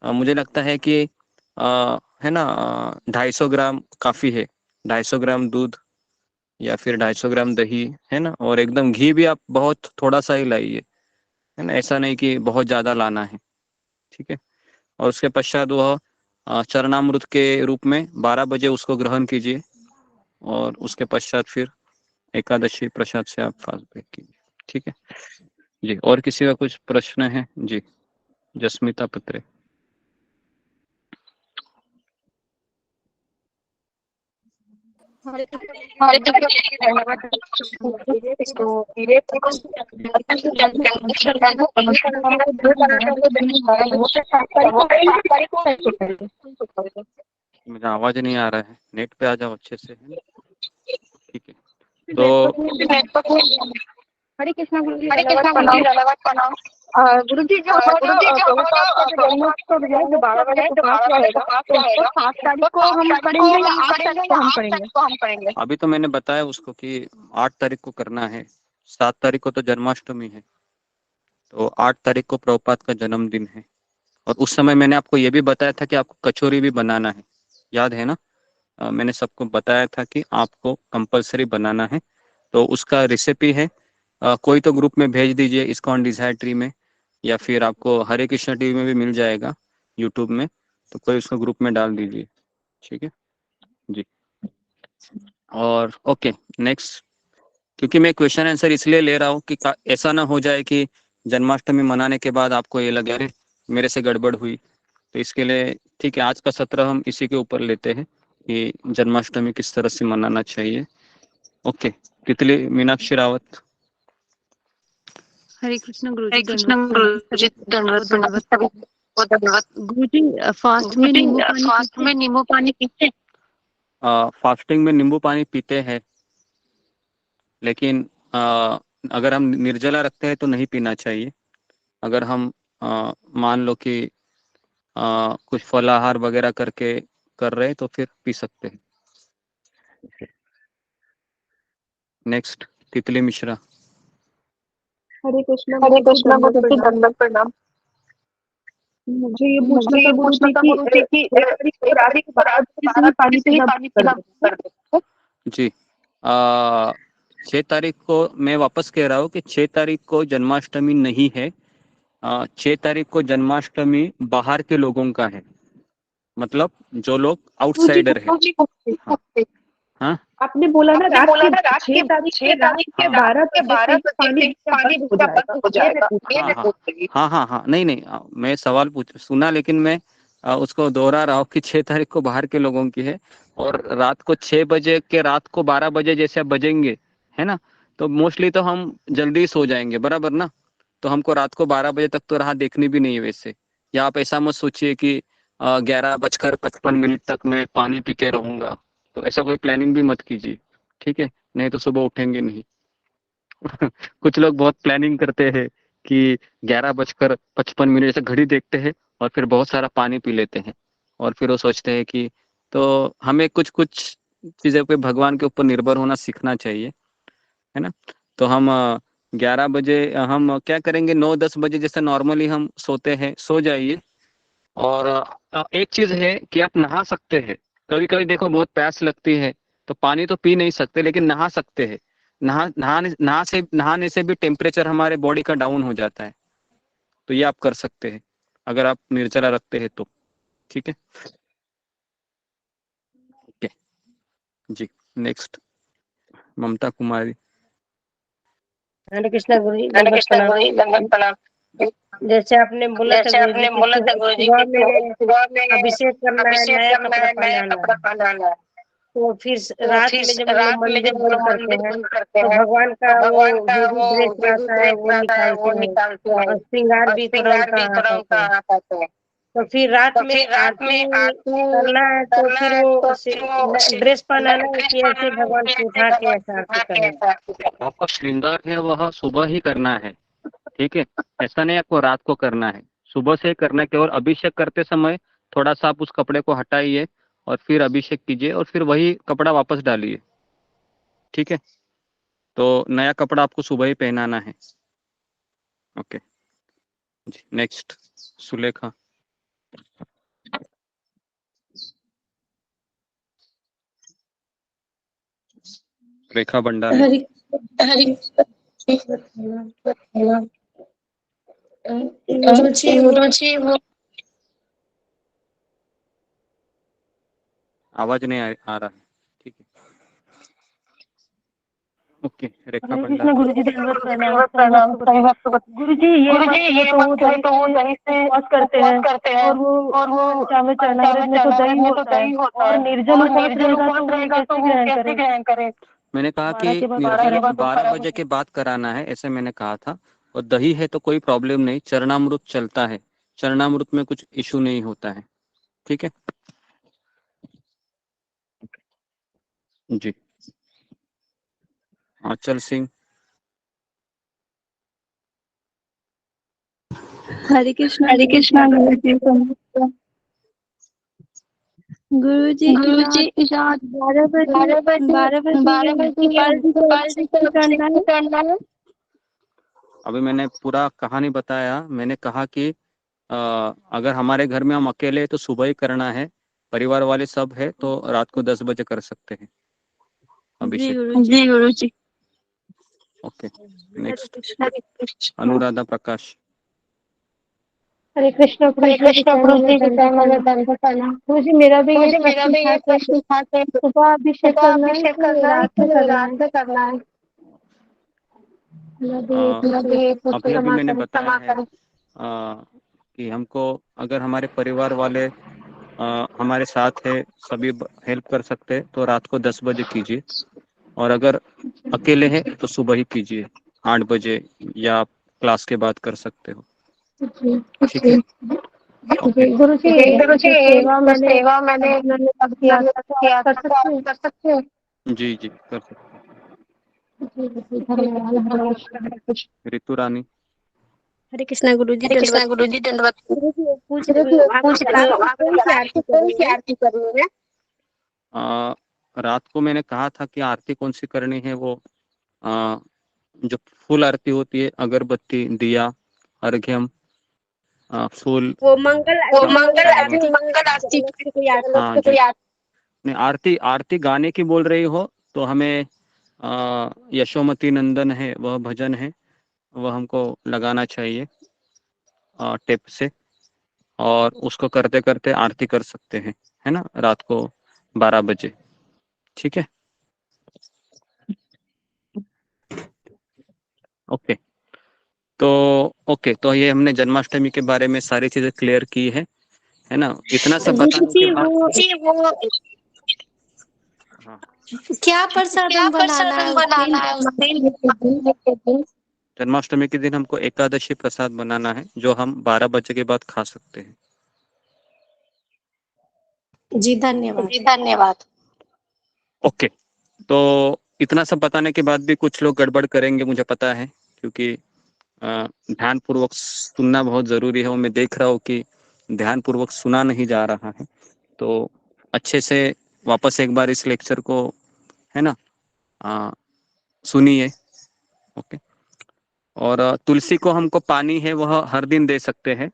मुझे लगता है कि है ना, 250 ग्राम काफ़ी है। 250 ग्राम दूध या फिर 250 ग्राम दही, है ना, और एकदम घी भी आप बहुत थोड़ा सा ही लाइए, है ना। ऐसा नहीं कि बहुत ज़्यादा लाना है, ठीक है। और उसके पश्चात वह चरणामृत के रूप में 12 बजे उसको ग्रहण कीजिए और उसके पश्चात फिर एकादशी प्रसाद से आप फास्ट ब्रेक कीजिए, ठीक है जी। और किसी का कुछ प्रश्न है? जी, जस्मिता पत्रे। हरे धन्यवाद। इसको मुझे आवाज नहीं आ रहा है, नेट पे आ जाओ अच्छे से, है ना, ठीक है। तो हरे कृष्णा गुरुजी। धन्यवाद प्रणाम। गुरुजी जो प्रभुपाद का जो जन्मोत्सव है जो 12 बजे प्रकाश रहेगा, तो उसको 7 तारीख को हम करेंगे या 8 तारीख को हम करेंगे? अभी तो मैंने बताया उसको कि 8 तारीख को करना है। 7 तारीख को तो जन्माष्टमी है, तो 8 तारीख को प्रभुपाद का जन्मदिन है। और उस समय मैंने आपको ये भी बताया था कि आपको कचौरी भी बनाना है, याद है ना। मैंने सबको बताया था कि आपको कंपलसरी बनाना है। तो उसका रेसिपी है, कोई तो ग्रुप में भेज दीजिए, इस्कॉन डिजायर ट्री में, या फिर आपको हरे कृष्णा टीवी में भी मिल जाएगा यूट्यूब में, तो कोई उसको ग्रुप में डाल दीजिए, ठीक है जी। और ओके, नेक्स्ट। क्योंकि मैं क्वेश्चन आंसर इसलिए ले रहा हूँ कि ऐसा ना हो जाए कि जन्माष्टमी मनाने के बाद आपको ये लगे अरे मेरे से गड़बड़ हुई। तो इसके लिए ठीक है, आज का सत्र हम इसी के ऊपर लेते हैं कि जन्माष्टमी किस तरह से मनाना चाहिए। ओके, तितली मीनाक्षी रावत। हरे कृष्ण हरे गुरुजी, कृष्णा दंडवत प्रणाम गुरुजी। सभी को धन्यवाद दंडवत। सभी को धन्यवाद। गुरुजी फास्ट में नींबू पानी फास्ट पीते? में नींबू पानी पीते? फास्टिंग में नींबू पानी पीते हैं, लेकिन अगर हम निर्जला रखते हैं तो नहीं पीना चाहिए। अगर हम मान लो कि कुछ फलाहार वगैरह करके कर रहे हैं तो फिर पी सकते हैं। नेक्स्ट। तितली मिश्रा। हरे कृष्णा गुरु जी प्रणाम। दंडवत प्रणाम। मुझे ये पूछना था गुरु जी की 1 तारीख को रात को 12 बजे से ही पानी पीना बंद कर दो। जी 6 तारीख को मैं वापस कह रहा हूँ कि 6 तारीख को जन्माष्टमी नहीं है। 6 तारीख को जन्माष्टमी बाहर के लोगों का है, मतलब जो लोग आउटसाइडर है। हाँ, हाँ? आपने बोला ना रात के 6 तारीख के रात के हाँ। 12 बजे से ही पानी बंद हो जाएगा। हाँ हाँ हाँ, नहीं नहीं, मैं सवाल सुना, लेकिन मैं उसको दोहरा रहा हूँ कि 6 तारीख को बाहर के लोगों की है, और रात को 6 बजे के रात को 12 बजे जैसे बजेंगे, है ना, तो मोस्टली तो हम जल्दी सो जाएंगे, बराबर ना। तो हमको रात को 12 बजे तक तो राह देखनी भी नहीं है वैसे। या आप ऐसा मत सोचिए कि 11:55 तक मैं पानी पी के रहूंगा, तो ऐसा कोई प्लानिंग भी मत कीजिए, ठीक है, नहीं तो सुबह उठेंगे नहीं। कुछ लोग बहुत प्लानिंग करते हैं कि 11:55 ऐसे घड़ी देखते हैं और फिर बहुत सारा पानी पी लेते हैं, और फिर वो सोचते हैं कि, तो हमें कुछ कुछ चीज़ों पे भगवान के ऊपर निर्भर होना सीखना चाहिए, है ना। तो हम 11 बजे हम क्या करेंगे, 9-10 बजे जैसे नॉर्मली हम सोते हैं, सो जाइए। और एक चीज़ है कि आप नहा सकते हैं। कभी कभी देखो बहुत प्यास लगती है, तो पानी तो पी नहीं सकते, लेकिन नहा सकते हैं। नहाने से भी टेम्परेचर हमारे बॉडी का डाउन हो जाता है, तो ये आप कर सकते हैं अगर आप निर्जला रखते हैं तो, ठीक है। ओके जी, नेक्स्ट ममता कुमारी। हरे कृष्णा गुरु जी हरे दंडवत कृष्णा गुरु जी प्रणाम। दंडवत प्रणाम। जैसे आपने बोला था गुरु जी कि गुरु जी सुबह की में सुबह में अभिषेक करना है, अभिषेक नया करना कपड़ा है, नया पहनाना कपड़ा है। पहनाना है। तो फिर तो रात फिर में जब हम लोग रात में मंदिर जब हम बंद लोग करते मंदिर हैं, बंद करते तो हैं, भगवान तो का वो भगवान का जो वो भी ड्रेस जो भी रहता है ड्रेस वो रहता है वो निकालते हैं, निकालते हैं, और श्रृंगार और भी थोड़ा श्रृंगार उनका भी थोड़ा करते हैं। उनका करते हैं। तो फिर रात तो में फिर रात आरती में आरती करना है, तो करना फिर है, वो तो फिर वो ड्रेस पहनाना है ड्रेस कि ऐसे पहनाना है भगवान कि को ऐसे उठा के भगवान ऐसा को आरती उठा के करना है। ऐसा। आपका श्रृंगार है वह सुबह ही करना है, ठीक है, ऐसा नहीं आपको रात को करना है, सुबह से ही करना है। केवल अभिषेक करते समय थोड़ा सा आप उस कपड़े को हटाइए और फिर अभिषेक कीजिए, और फिर वही कपड़ा वापस डालिए, ठीक है। तो नया कपड़ा आपको सुबह ही पहनाना है। ओके जी, नेक्स्ट सुलेखा। रेखा भंडारी। हरे हरे गुरु जी वो गुरु जी वो आवाज नहीं आ रहा है, ठीक है। ओके, रेखा हरे कृष्णा भंडारी। गुरु जी दंडवत प्रणाम। सही प्रणाम। भक्त सही भक्त गुरु जी ये गुरु जी भक्त है ये तो वो भक्त है दही तो वो से दही से उपवास करते उपवास हैं, करते हैं, और वो और वो पंचामृत चरणामृत पंचामृत में तो चरणामृत दही में तो होता है, दही होता और है, निर्जल और उपवास निर्जल रहेगा उपवास तो वो रहेगा तो कैसे वो ग्रहण कैसे करे। ग्रहण करे। मैंने कहा 12 कि के बाद बारह बजे के बाद कराना है, ऐसे मैंने कहा था। और दही है तो कोई प्रॉब्लम नहीं, चरणामृत चलता है, चरणामृत में कुछ इशू नहीं होता है, ठीक है जी। आंचल सिंह। हरे कृष्णा हरे गुरु कृष्णा जी। गुरु जी गुरु जी गुरु रात जी रात 12 बजे 12 12 बजे बजे गोपाल जी को गोपाल जी अभिषेक को भी अभिषेक करना भी है। करना है। अभी मैंने पूरा कहानी बताया, मैंने कहा कि अगर हमारे घर में हम अकेले हैं तो सुबह ही करना है, परिवार वाले सब है तो रात को 10 बजे कर सकते हैं जी अभिषेक। गुरु जी। जी गुरु जी। ओके, हरे नेक्स्ट कृष्णा। हरे कृष्ण। अनुराधा प्रकाश। हरे कृष्णा गुरु हरे जी की कृष्ण जय गुरु मैंने जी की दंड जय, मैंने प्रणाम। दंड प्रणाम। गुरु जी मेरा भी गुरु ये जी मेरा प्रश्न भी था ये कि प्रश्न था कि सुबह अभिषेक सुबह करना है अभिषेक कि करना है रात में कि करना है। रात में करना है। मैं भी ये पूछ रही नदी थी। पुष्प अभी क्षमा मैंने करें, बताया क्षमा है करें। कि हमको अगर हमारे परिवार वाले हमारे साथ है, सभी हेल्प कर सकते हैं तो रात को 10 बजे कीजिए, और अगर अकेले हैं तो सुबह ही कीजिए 8 बजे, या आप क्लास के बाद कर सकते हो, जी ठीक है ओके। जी गुरु जी जी गुरु जी जो सेवा जो मैंने सेवा मैंने अब अपना किया था तो आप किया कर था तो सकते आप हैं। कर सकते हैं। जी जी कर सकते जी जी धन्यवाद हरे कृष्ण। हैं। ऋतु रानी। हरे कृष्णा गुरु जी हरे कृष्णा दंडवत। गुरु जी दंडवत। गुरु जी पूछ गुरु जी आप पूछ रही हूँ, रात को आप कौन सी रात को आरती कौन करनी सी है। आरती करनी है। रात को मैंने कहा था कि आरती कौन सी करनी है, वो जो फूल आरती होती है, अगरबत्ती, दिया, अर्घ्यम, फूल, वो मंगल वो जो मंगल आरती मंगल आरती जन्माष्टमी को याद हाँ जी। नहीं, आरती आरती गाने की बोल रही हो तो हमें यशोमती नंदन है, वह भजन है, वह हमको लगाना चाहिए टेप से, और उसको करते करते आरती कर सकते हैं, है ना, रात को 12 बजे। ठीक है, ओके। तो ओके, तो ये हमने जन्माष्टमी के बारे में सारी चीजें क्लियर की है ना। इतना सब बताने के जी बाद वो हाँ, क्या प्रसादम बनाना है उस दिन? जन्माष्टमी के दिन हमको एकादशी प्रसाद बनाना है, जो हम 12 बजे के बाद खा सकते हैं। जी धन्यवाद। धन्यवाद। ओके, तो इतना सब बताने के बाद भी कुछ लोग गड़बड़ करेंगे, मुझे पता है, क्योंकि ध्यान पूर्वक सुनना बहुत जरूरी है। वो मैं देख रहा हूँ कि ध्यान पूर्वक सुना नहीं जा रहा है, तो अच्छे से वापस एक बार इस लेक्चर को, है ना, सुनिए। ओके, और तुलसी को हमको पानी है वह हर दिन दे सकते हैं,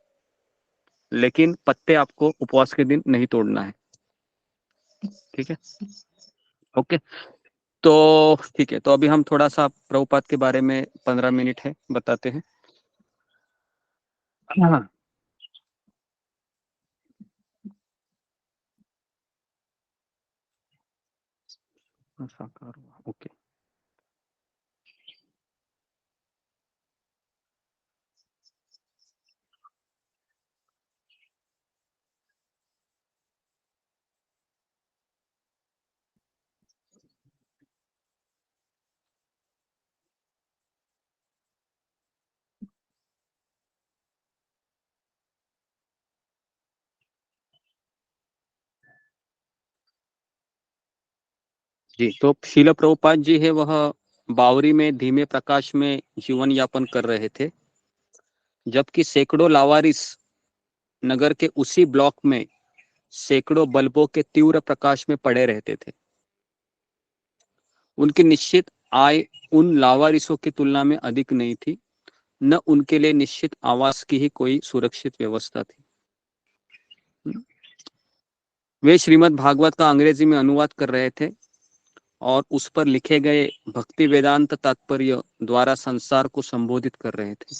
लेकिन पत्ते आपको उपवास के दिन नहीं तोड़ना है। ठीक है, ओके। तो ठीक है, तो अभी हम थोड़ा सा प्रभुपाद के बारे में 15 मिनट है बताते हैं। हाँ, साकार हुआ, ओके। जी, तो शील प्रभुपाद जी है वह बावरी में धीमे प्रकाश में जीवन यापन कर रहे थे, जबकि सैकड़ों लावारिस नगर के उसी ब्लॉक में सैकड़ों बल्बों के तीव्र प्रकाश में पड़े रहते थे। उनकी निश्चित आय उन लावारिसों की तुलना में अधिक नहीं थी, न उनके लिए निश्चित आवास की ही कोई सुरक्षित व्यवस्था थी। वे श्रीमद् भागवत का अंग्रेजी में अनुवाद कर रहे थे और उस पर लिखे गए भक्ति वेदांत तात्पर्य द्वारा संसार को संबोधित कर रहे थे।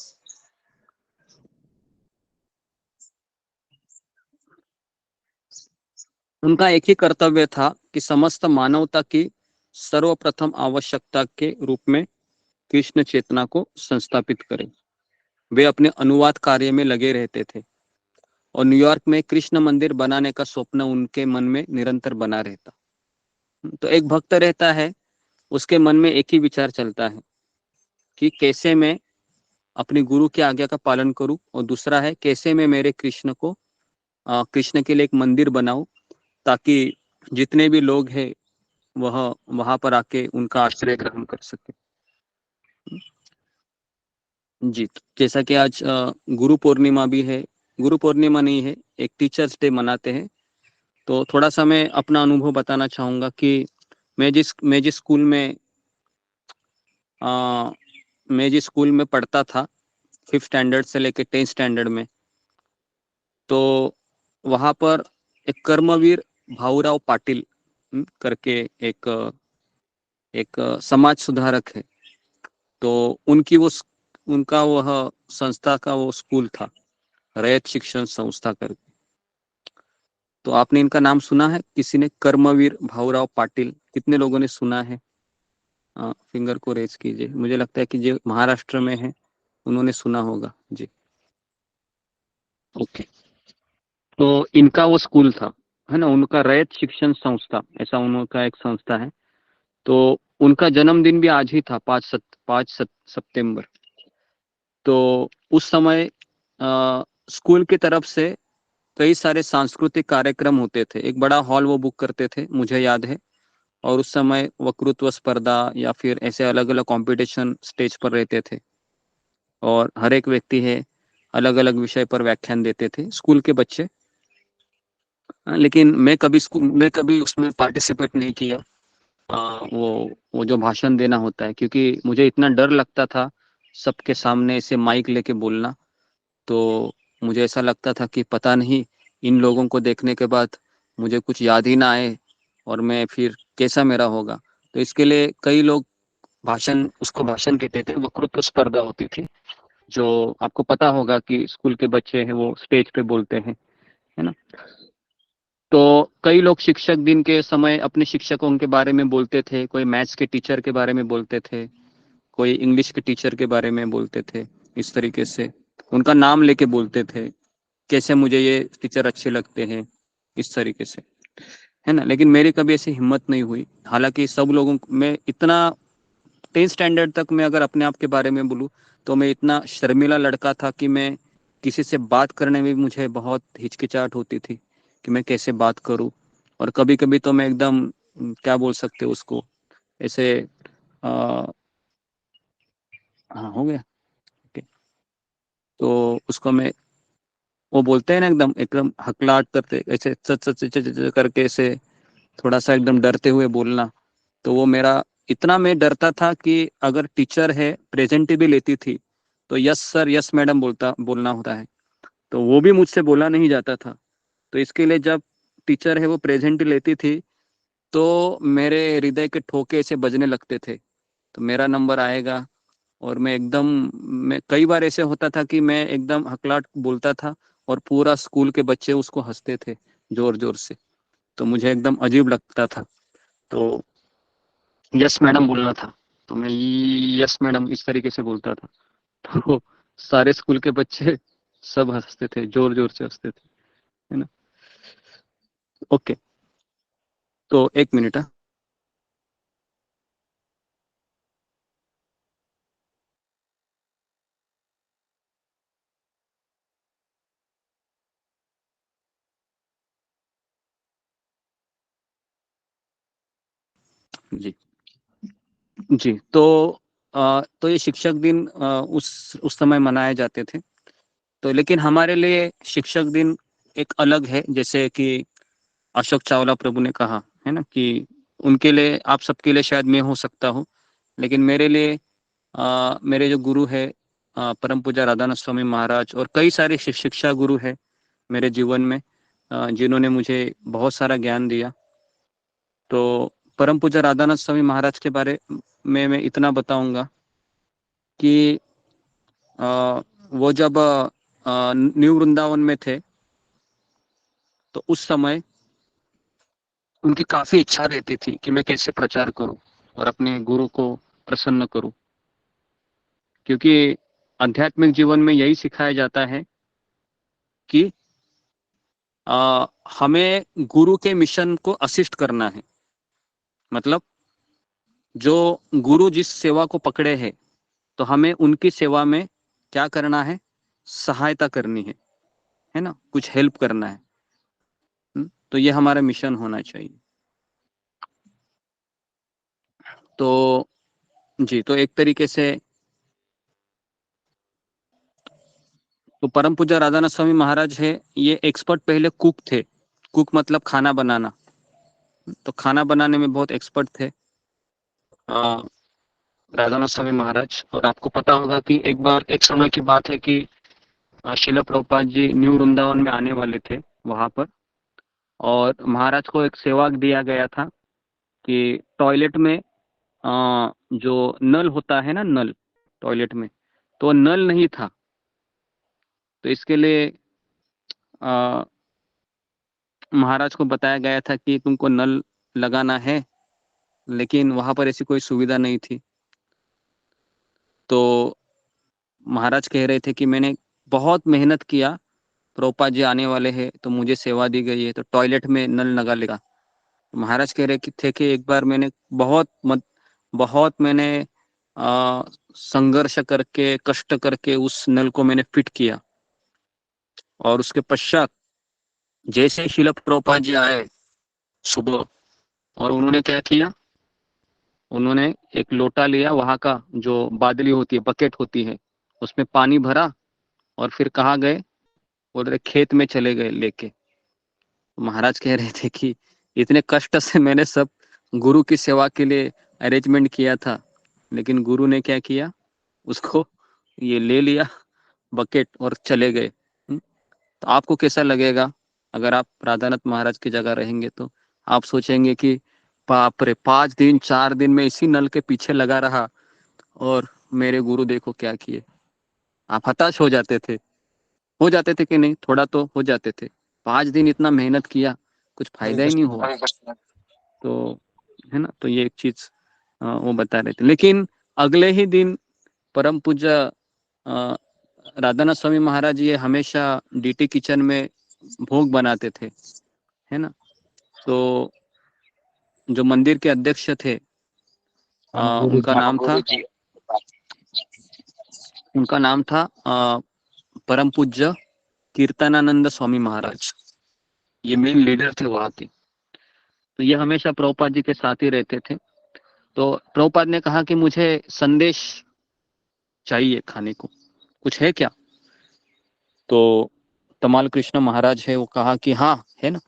उनका एक ही कर्तव्य था कि समस्त मानवता की सर्वप्रथम आवश्यकता के रूप में कृष्ण चेतना को संस्थापित करें। वे अपने अनुवाद कार्य में लगे रहते थे और न्यूयॉर्क में कृष्ण मंदिर बनाने का स्वप्न उनके मन में निरंतर बना रहता। तो एक भक्त रहता है, उसके मन में एक ही विचार चलता है कि कैसे मैं अपने गुरु की आज्ञा का पालन करूं, और दूसरा है कैसे मैं मेरे कृष्ण को कृष्ण के लिए एक मंदिर बनाऊं, ताकि जितने भी लोग हैं वह वहां पर आके उनका आश्रय ग्रहण कर सके। जी, जैसा कि आज गुरु पूर्णिमा भी है, गुरु पूर्णिमा नहीं है, एक टीचर्स डे मनाते हैं, तो थोड़ा सा मैं अपना अनुभव बताना चाहूंगा कि मैं जिस स्कूल में पढ़ता था, 5th स्टैंडर्ड से लेके 10th स्टैंडर्ड में, तो वहां पर एक कर्मवीर भाऊराव पाटिल करके एक समाज सुधारक है, तो उनका वह संस्था का वो स्कूल था, रयत शिक्षण संस्था करके। तो आपने इनका नाम सुना है किसी ने, कर्मवीर भाऊराव पाटिल? कितने लोगों ने सुना है? फिंगर को रेज कीजिए। मुझे लगता है कि जो महाराष्ट्र में है उन्होंने सुना होगा। जी, ओके। तो इनका वो स्कूल था, है ना, उनका रयत शिक्षण संस्था, ऐसा उनका एक संस्था है। तो उनका जन्मदिन भी आज ही था, 5 सितंबर। तो उस समय स्कूल की तरफ से कई सारे सांस्कृतिक कार्यक्रम होते थे, एक बड़ा हॉल वो बुक करते थे, मुझे याद है। और उस समय वक्तृत्व स्पर्धा या फिर ऐसे अलग अलग कंपटीशन स्टेज पर रहते थे, और हर एक व्यक्ति है अलग अलग विषय पर व्याख्यान देते थे, स्कूल के बच्चे। लेकिन मैं कभी उसमें पार्टिसिपेट नहीं किया, वो जो भाषण देना होता है, क्योंकि मुझे इतना डर लगता था सबके सामने ऐसे माइक लेके बोलना। तो मुझे ऐसा लगता था कि पता नहीं इन लोगों को देखने के बाद मुझे कुछ याद ही ना आए और मैं फिर कैसा मेरा होगा। तो इसके लिए कई लोग उसको भाषण कहते थे, वक्तृत्व स्पर्धा होती थी, जो आपको पता होगा कि स्कूल के बच्चे हैं वो स्टेज पे बोलते हैं, है ना। तो कई लोग शिक्षक दिन के समय अपने शिक्षकों के बारे में बोलते थे, कोई मैथ्स के टीचर के बारे में बोलते थे, कोई इंग्लिश के टीचर के बारे में बोलते थे। इस तरीके से उनका नाम लेके बोलते थे, कैसे मुझे ये टीचर अच्छे लगते हैं, इस तरीके से, है ना। लेकिन मेरी कभी ऐसी हिम्मत नहीं हुई। हालांकि सब लोगों में इतना 10th स्टैंडर्ड तक मैं अगर अपने आप के बारे में बोलूँ तो मैं इतना शर्मीला लड़का था कि मैं किसी से बात करने में मुझे बहुत हिचकिचाहट होती थी कि मैं कैसे बात करूं। और कभी कभी तो मैं एकदम क्या बोल सकते हो उसको, ऐसे हाँ हो गया, ओके। तो उसको मैं, वो बोलते हैं ना एकदम एकदम हकलाहट करते ऐसे सच सच सच करके ऐसे थोड़ा सा एकदम डरते हुए बोलना। तो वो मेरा, इतना मैं डरता था कि अगर टीचर है प्रेजेंट भी लेती थी तो यस सर यस मैडम बोलना होता है, तो वो भी मुझसे बोला नहीं जाता था। तो इसके लिए जब टीचर है वो प्रेजेंट लेती थी तो मेरे हृदय के ठोके ऐसे बजने लगते थे, तो मेरा नंबर आएगा। और मैं कई बार ऐसे होता था कि मैं एकदम हकलाट बोलता था और पूरा स्कूल के बच्चे उसको हंसते थे जोर जोर से, तो मुझे एकदम अजीब लगता था। तो यस मैडम बोलना था, तो मैं यस मैडम इस तरीके से बोलता था, तो सारे स्कूल के बच्चे सब हंसते थे, जोर जोर से हंसते थे, है ना। ओके, तो एक मिनट। जी जी, तो ये शिक्षक दिन उस समय मनाए जाते थे। तो लेकिन हमारे लिए शिक्षक दिन एक अलग है, जैसे कि अशोक चावला प्रभु ने कहा है ना कि उनके लिए, आप सबके लिए शायद मैं हो सकता हूँ, लेकिन मेरे लिए मेरे जो गुरु है परम पूज्य राधानाथ स्वामी महाराज और कई सारे शिक्षा गुरु है मेरे जीवन में, जिन्होंने मुझे बहुत सारा ज्ञान दिया। तो परम पूज्य राधानाथ स्वामी महाराज के बारे में मैं इतना बताऊंगा कि वो जब न्यू वृंदावन में थे तो उस समय उनकी काफी इच्छा रहती थी कि मैं कैसे प्रचार करूं और अपने गुरु को प्रसन्न करूं, क्योंकि आध्यात्मिक जीवन में यही सिखाया जाता है कि हमें गुरु के मिशन को असिस्ट करना है। मतलब जो गुरु जिस सेवा को पकड़े हैं तो हमें उनकी सेवा में क्या करना है, सहायता करनी है ना, कुछ हेल्प करना है। तो ये हमारा मिशन होना चाहिए। तो जी, तो एक तरीके से तो परम पूज्य राधानाथ स्वामी महाराज है, ये एक्सपर्ट पहले कुक थे। कुक मतलब खाना बनाना, तो खाना बनाने में बहुत एक्सपर्ट थे राधानाथ स्वामी महाराज। और आपको पता होगा कि एक बार एक समय की बात है कि शिला प्रभुपाद जी न्यू वृंदावन में आने वाले थे वहां पर, और महाराज को एक सेवा दिया गया था कि टॉयलेट में जो नल होता है ना, नल टॉयलेट में, तो नल नहीं था। तो इसके लिए महाराज को बताया गया था कि तुमको नल लगाना है, लेकिन वहां पर ऐसी कोई सुविधा नहीं थी। तो महाराज कह रहे थे कि मैंने बहुत मेहनत किया, प्रभुपाद जी आने वाले हैं तो मुझे सेवा दी गई है, तो टॉयलेट में नल लगा लेगा। महाराज कह रहे थे कि एक बार मैंने बहुत मैंने संघर्ष करके कष्ट करके उस नल को मैंने फिट किया, और उसके पश्चात जैसे ही शिला प्रभुपाद जी आए सुबह, और उन्होंने क्या किया, उन्होंने एक लोटा लिया, वहां का जो बादली होती है, बकेट होती है, उसमें पानी भरा और फिर कहाँ गए, बोल रहे खेत में चले गए लेके। महाराज कह रहे थे कि इतने कष्ट से मैंने सब गुरु की सेवा के लिए अरेंजमेंट किया था, लेकिन गुरु ने क्या किया, उसको ये ले लिया बकेट और चले गए। तो आपको कैसा लगेगा अगर आप राधानाथ महाराज की जगह रहेंगे? तो आप सोचेंगे कि बाप रे, 5 दिन 4 दिन में इसी नल के पीछे लगा रहा और मेरे गुरु देखो क्या किए। आप हताश हो जाते थे कि नहीं? थोड़ा तो हो जाते थे। 5 दिन इतना मेहनत किया, कुछ फायदा ही नहीं हुआ। तो है ना, तो ये एक चीज वो बता रहे थे। लेकिन अगले ही दिन परम पूज्य राधानाथ स्वामी महाराज ये हमेशा डीटी किचन में भोग बनाते थे, है ना। तो जो मंदिर के अध्यक्ष थे उनका नाम था परम पूज्य कीर्तनानंद स्वामी महाराज। ये मेन लीडर थे वहां के। तो ये हमेशा प्रभुपाद जी के साथ ही रहते थे। तो प्रभुपाद ने कहा कि मुझे संदेश चाहिए खाने को, कुछ है क्या? तो तमाल कृष्ण महाराज है, वो कहा कि हाँ है ना,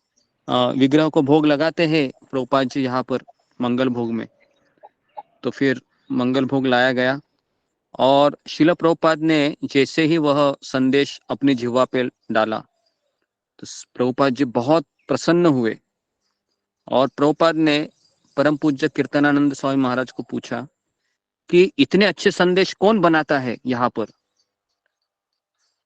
विग्रह को भोग लगाते हैं प्रभुपाद जी यहाँ पर मंगल भोग में। तो फिर मंगल भोग लाया गया और शिला प्रभुपाद ने जैसे ही वह संदेश अपनी जिह्वा पे डाला तो प्रभुपाद जी बहुत प्रसन्न हुए और प्रभुपाद ने परम पूज्य कीर्तनानंद स्वामी महाराज को पूछा कि इतने अच्छे संदेश कौन बनाता है यहाँ पर?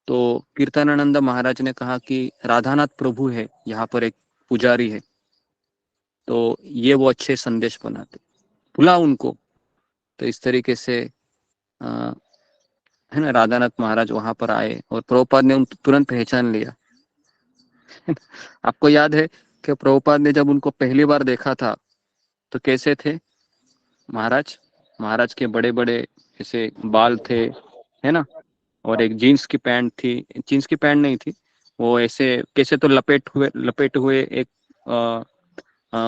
तो कीर्तनानंद महाराज ने कहा कि राधानाथ प्रभु है, यहाँ पर एक पुजारी है, तो ये वो अच्छे संदेश बनाते, बुला उनको। तो इस तरीके से है ना, राधानाथ महाराज वहां पर आए और प्रभुपाद ने उनको तुरंत पहचान लिया। आपको याद है कि प्रभुपाद ने जब उनको पहली बार देखा था तो कैसे थे महाराज? महाराज के बड़े बड़े ऐसे बाल थे, है ना, और एक जीन्स की पैंट थी, जीन्स की पैंट नहीं थी वो, ऐसे कैसे तो लपेट हुए एक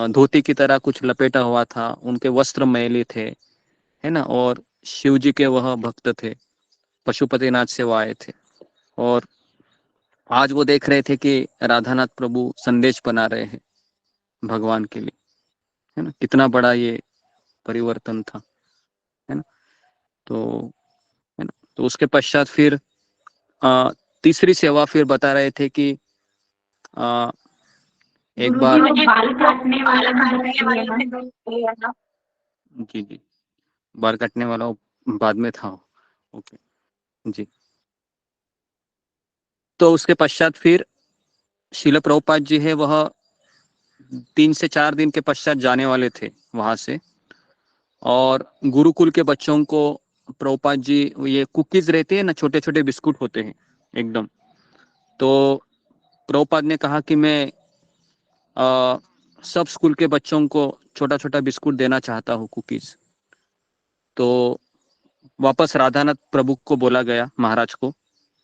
धोती की तरह कुछ लपेटा हुआ था। उनके वस्त्र मैले थे, है ना, और शिव जी के वह भक्त थे, पशुपतिनाथ से वो आए थे। और आज वो देख रहे थे कि राधानाथ प्रभु संदेश बना रहे हैं भगवान के लिए, है ना। कितना बड़ा ये परिवर्तन था, है ना। तो है ना, तो उसके पश्चात फिर तीसरी सेवा फिर बता रहे थे कि एक बार बाल काटने वाला जी बाल काटने वाला बाद में था। ओके जी। तो उसके पश्चात फिर शिल प्रभुपाद जी है, वह 3 से 4 दिन के पश्चात जाने वाले थे वहां से। और गुरुकुल के बच्चों को प्रभुपाद जी, ये कुकीज रहते हैं ना, छोटे छोटे बिस्कुट होते हैं एकदम, तो प्रभुपाद ने कहा कि मैं सब स्कूल के बच्चों को छोटा छोटा बिस्कुट देना चाहता हूँ, कुकीज। तो वापस राधानाथ प्रभु को बोला गया, महाराज को।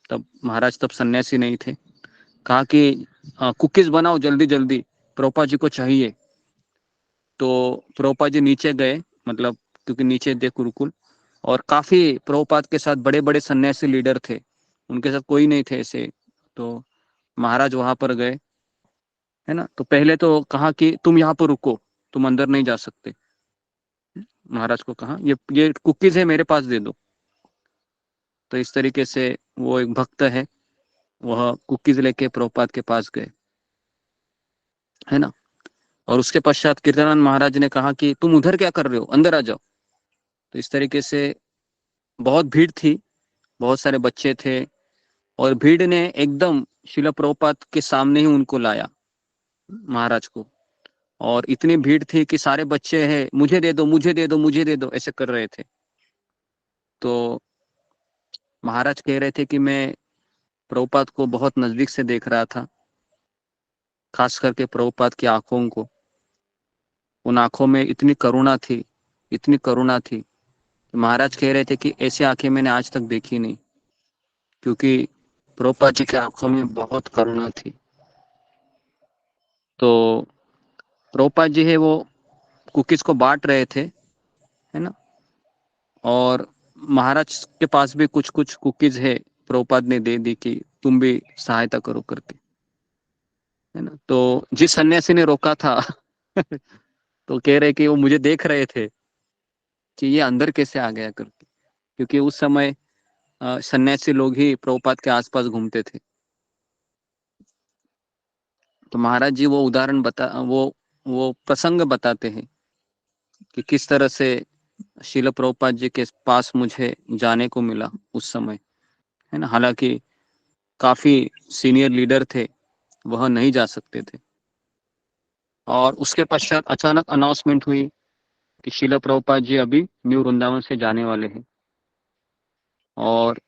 तब महाराज तब सन्यासी नहीं थे। कहा कि कुकीज बनाओ जल्दी जल्दी, प्रभुपाद जी को चाहिए। तो प्रभुपाद जी नीचे गए, मतलब क्योंकि नीचे थे गुरुकुल, और काफी प्रभुपाद के साथ बड़े बड़े सन्यासी लीडर थे, उनके साथ कोई नहीं थे ऐसे। तो महाराज वहां पर गए, है ना। तो पहले तो कहा कि तुम यहाँ पर रुको, तुम अंदर नहीं जा सकते। महाराज को कहा ये कुकीज है, मेरे पास दे दो। तो इस तरीके से वो एक भक्त है, वह कुकीज लेके प्रभुपाद के पास गए, है ना। और उसके पश्चात कीर्तनानंद महाराज ने कहा कि तुम उधर क्या कर रहे हो, अंदर आ जाओ। तो इस तरीके से बहुत भीड़ थी, बहुत सारे बच्चे थे, और भीड़ ने एकदम शिला प्रभुपाद के सामने ही उनको लाया, महाराज को। और इतनी भीड़ थी कि सारे बच्चे हैं, मुझे दे दो मुझे दे दो मुझे दे दो, ऐसे कर रहे थे। तो महाराज कह रहे थे कि मैं प्रभुपाद को बहुत नजदीक से देख रहा था, खास करके प्रभुपाद की आंखों को। उन आंखों में इतनी करुणा थी, इतनी करुणा थी। महाराज कह रहे थे कि ऐसी आंखें मैंने आज तक देखी नहीं, क्योंकि प्रभुपाद जी की आंखों में बहुत करुणा थी। तो प्रभुपाद जी है वो कुकीज को बांट रहे थे, है ना। और महाराज के पास भी कुछ कुछ कुकीज है, प्रभुपाद ने दे दी कि तुम भी सहायता करो करके, है ना। तो जिस सन्यासी ने रोका था तो कह रहे कि वो मुझे देख रहे थे कि ये अंदर कैसे आ गया करके, क्योंकि उस समय सन्यासी लोग ही प्रभुपाद के आसपास घूमते थे। तो महाराज जी वो उदाहरण वो प्रसंग बताते हैं कि किस तरह से शिल प्रभुपाद जी के पास मुझे जाने को मिला उस समय, है ना। हालांकि काफी सीनियर लीडर थे, वह नहीं जा सकते थे। और उसके पश्चात अचानक अनाउंसमेंट हुई कि शिल प्रभुपाद जी अभी न्यू वृंदावन से जाने वाले हैं। और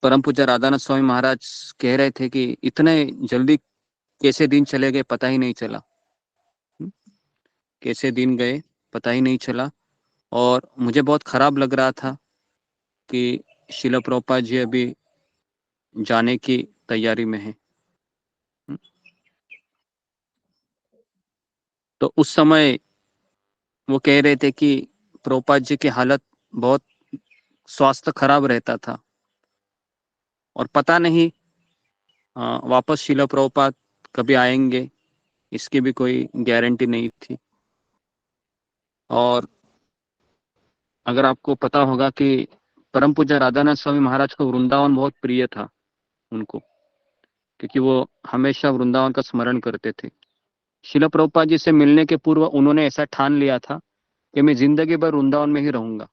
परम पूज्य राधानाथ स्वामी महाराज कह रहे थे कि इतने जल्दी कैसे दिन चले गए पता ही नहीं चला, कैसे दिन गए पता ही नहीं चला। और मुझे बहुत खराब लग रहा था कि शिल प्रभुपाद जी अभी जाने की तैयारी में है। तो उस समय वो कह रहे थे कि प्रभुपाद जी की हालत बहुत, स्वास्थ्य खराब रहता था और पता नहीं वापस शिल प्रभुपाद कभी आएंगे, इसकी भी कोई गारंटी नहीं थी। और अगर आपको पता होगा कि परम पूज्य राधानाथ स्वामी महाराज को वृंदावन बहुत प्रिय था उनको, क्योंकि वो हमेशा वृंदावन का स्मरण करते थे। शिल प्रभुपाद जी से मिलने के पूर्व उन्होंने ऐसा ठान लिया था कि मैं जिंदगी भर वृंदावन में ही रहूंगा,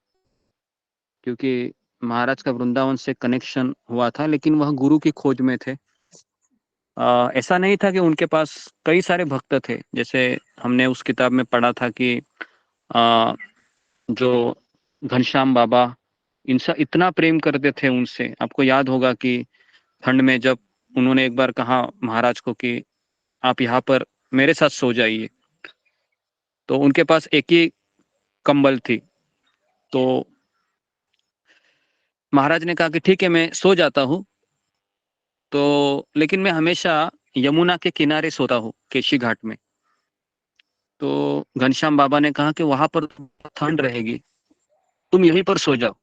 क्योंकि महाराज का वृंदावन से कनेक्शन हुआ था, लेकिन वह गुरु की खोज में थे। ऐसा नहीं था कि उनके पास कई सारे भक्त थे, जैसे हमने उस किताब में पढ़ा था कि जो घनश्याम बाबा इनसे इतना प्रेम करते थे उनसे। आपको याद होगा कि ठंड में जब उन्होंने एक बार कहा महाराज को कि आप यहाँ पर मेरे साथ सो जाइए, तो उनके पास एक ही कंबल थी। तो महाराज ने कहा कि ठीक है मैं सो जाता हूँ, तो लेकिन मैं हमेशा यमुना के किनारे सोता हूँ, केशी घाट में। तो घनश्याम बाबा ने कहा कि वहां पर ठंड रहेगी, तुम यहीं पर सो जाओ।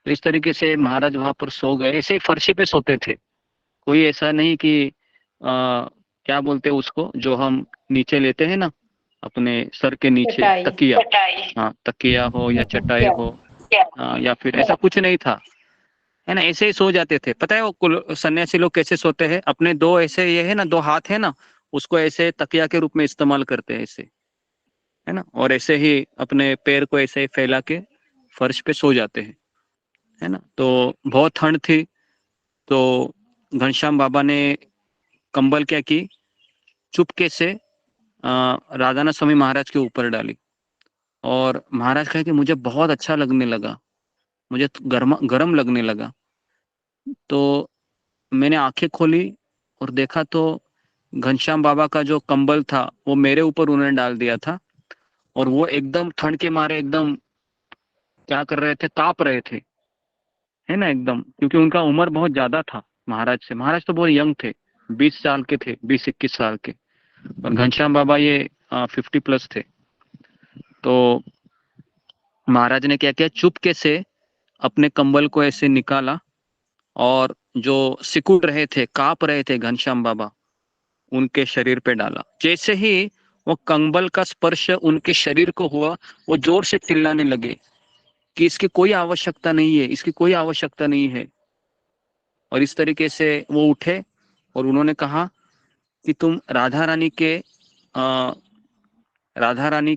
तो इस तरीके से महाराज वहां पर सो गए। ऐसे ही फर्शी पे सोते थे, कोई ऐसा नहीं कि क्या बोलते हैं उसको जो हम नीचे लेते हैं ना अपने सर के नीचे, चटाई। तकिया। हाँ, तकिया हो या चटाई हो, या फिर ऐसा कुछ नहीं था, है ना। ऐसे ही सो जाते थे। पता है वो सन्यासी लोग कैसे सोते हैं? अपने दो ऐसे ये है ना, दो हाथ है ना, उसको ऐसे तकिया के रूप में इस्तेमाल करते हैं ऐसे, है ना। और ऐसे ही अपने पैर को ऐसे ही फैला के फर्श पे सो जाते हैं, है ना। तो बहुत ठंड थी, तो घनश्याम बाबा ने कंबल क्या की, चुपके से राधानाथ स्वामी महाराज के ऊपर डाली। और महाराज कहे कि मुझे बहुत अच्छा लगने लगा, मुझे गरम लगने लगा। तो मैंने आंखें खोली और देखा तो घनश्याम बाबा का जो कंबल था वो मेरे ऊपर उन्होंने डाल दिया था। और वो एकदम ठंड के मारे एकदम क्या कर रहे थे, कांप रहे थे, है ना एकदम, क्योंकि उनका उम्र बहुत ज्यादा था महाराज से। महाराज तो बहुत यंग थे, 20 साल के थे, 20-21 साल के। और घनश्याम बाबा ये 50+ थे। तो महाराज ने क्या किया, चुपके से अपने कंबल को ऐसे निकाला और जो सिकुड़ रहे थे, कांप रहे थे घनश्याम बाबा, उनके शरीर पे डाला। जैसे ही वो कंबल का स्पर्श उनके शरीर को हुआ, वो जोर से चिल्लाने लगे कि इसकी कोई आवश्यकता नहीं है, इसकी कोई आवश्यकता नहीं है। और इस तरीके से वो उठे और उन्होंने कहा कि तुम राधा रानी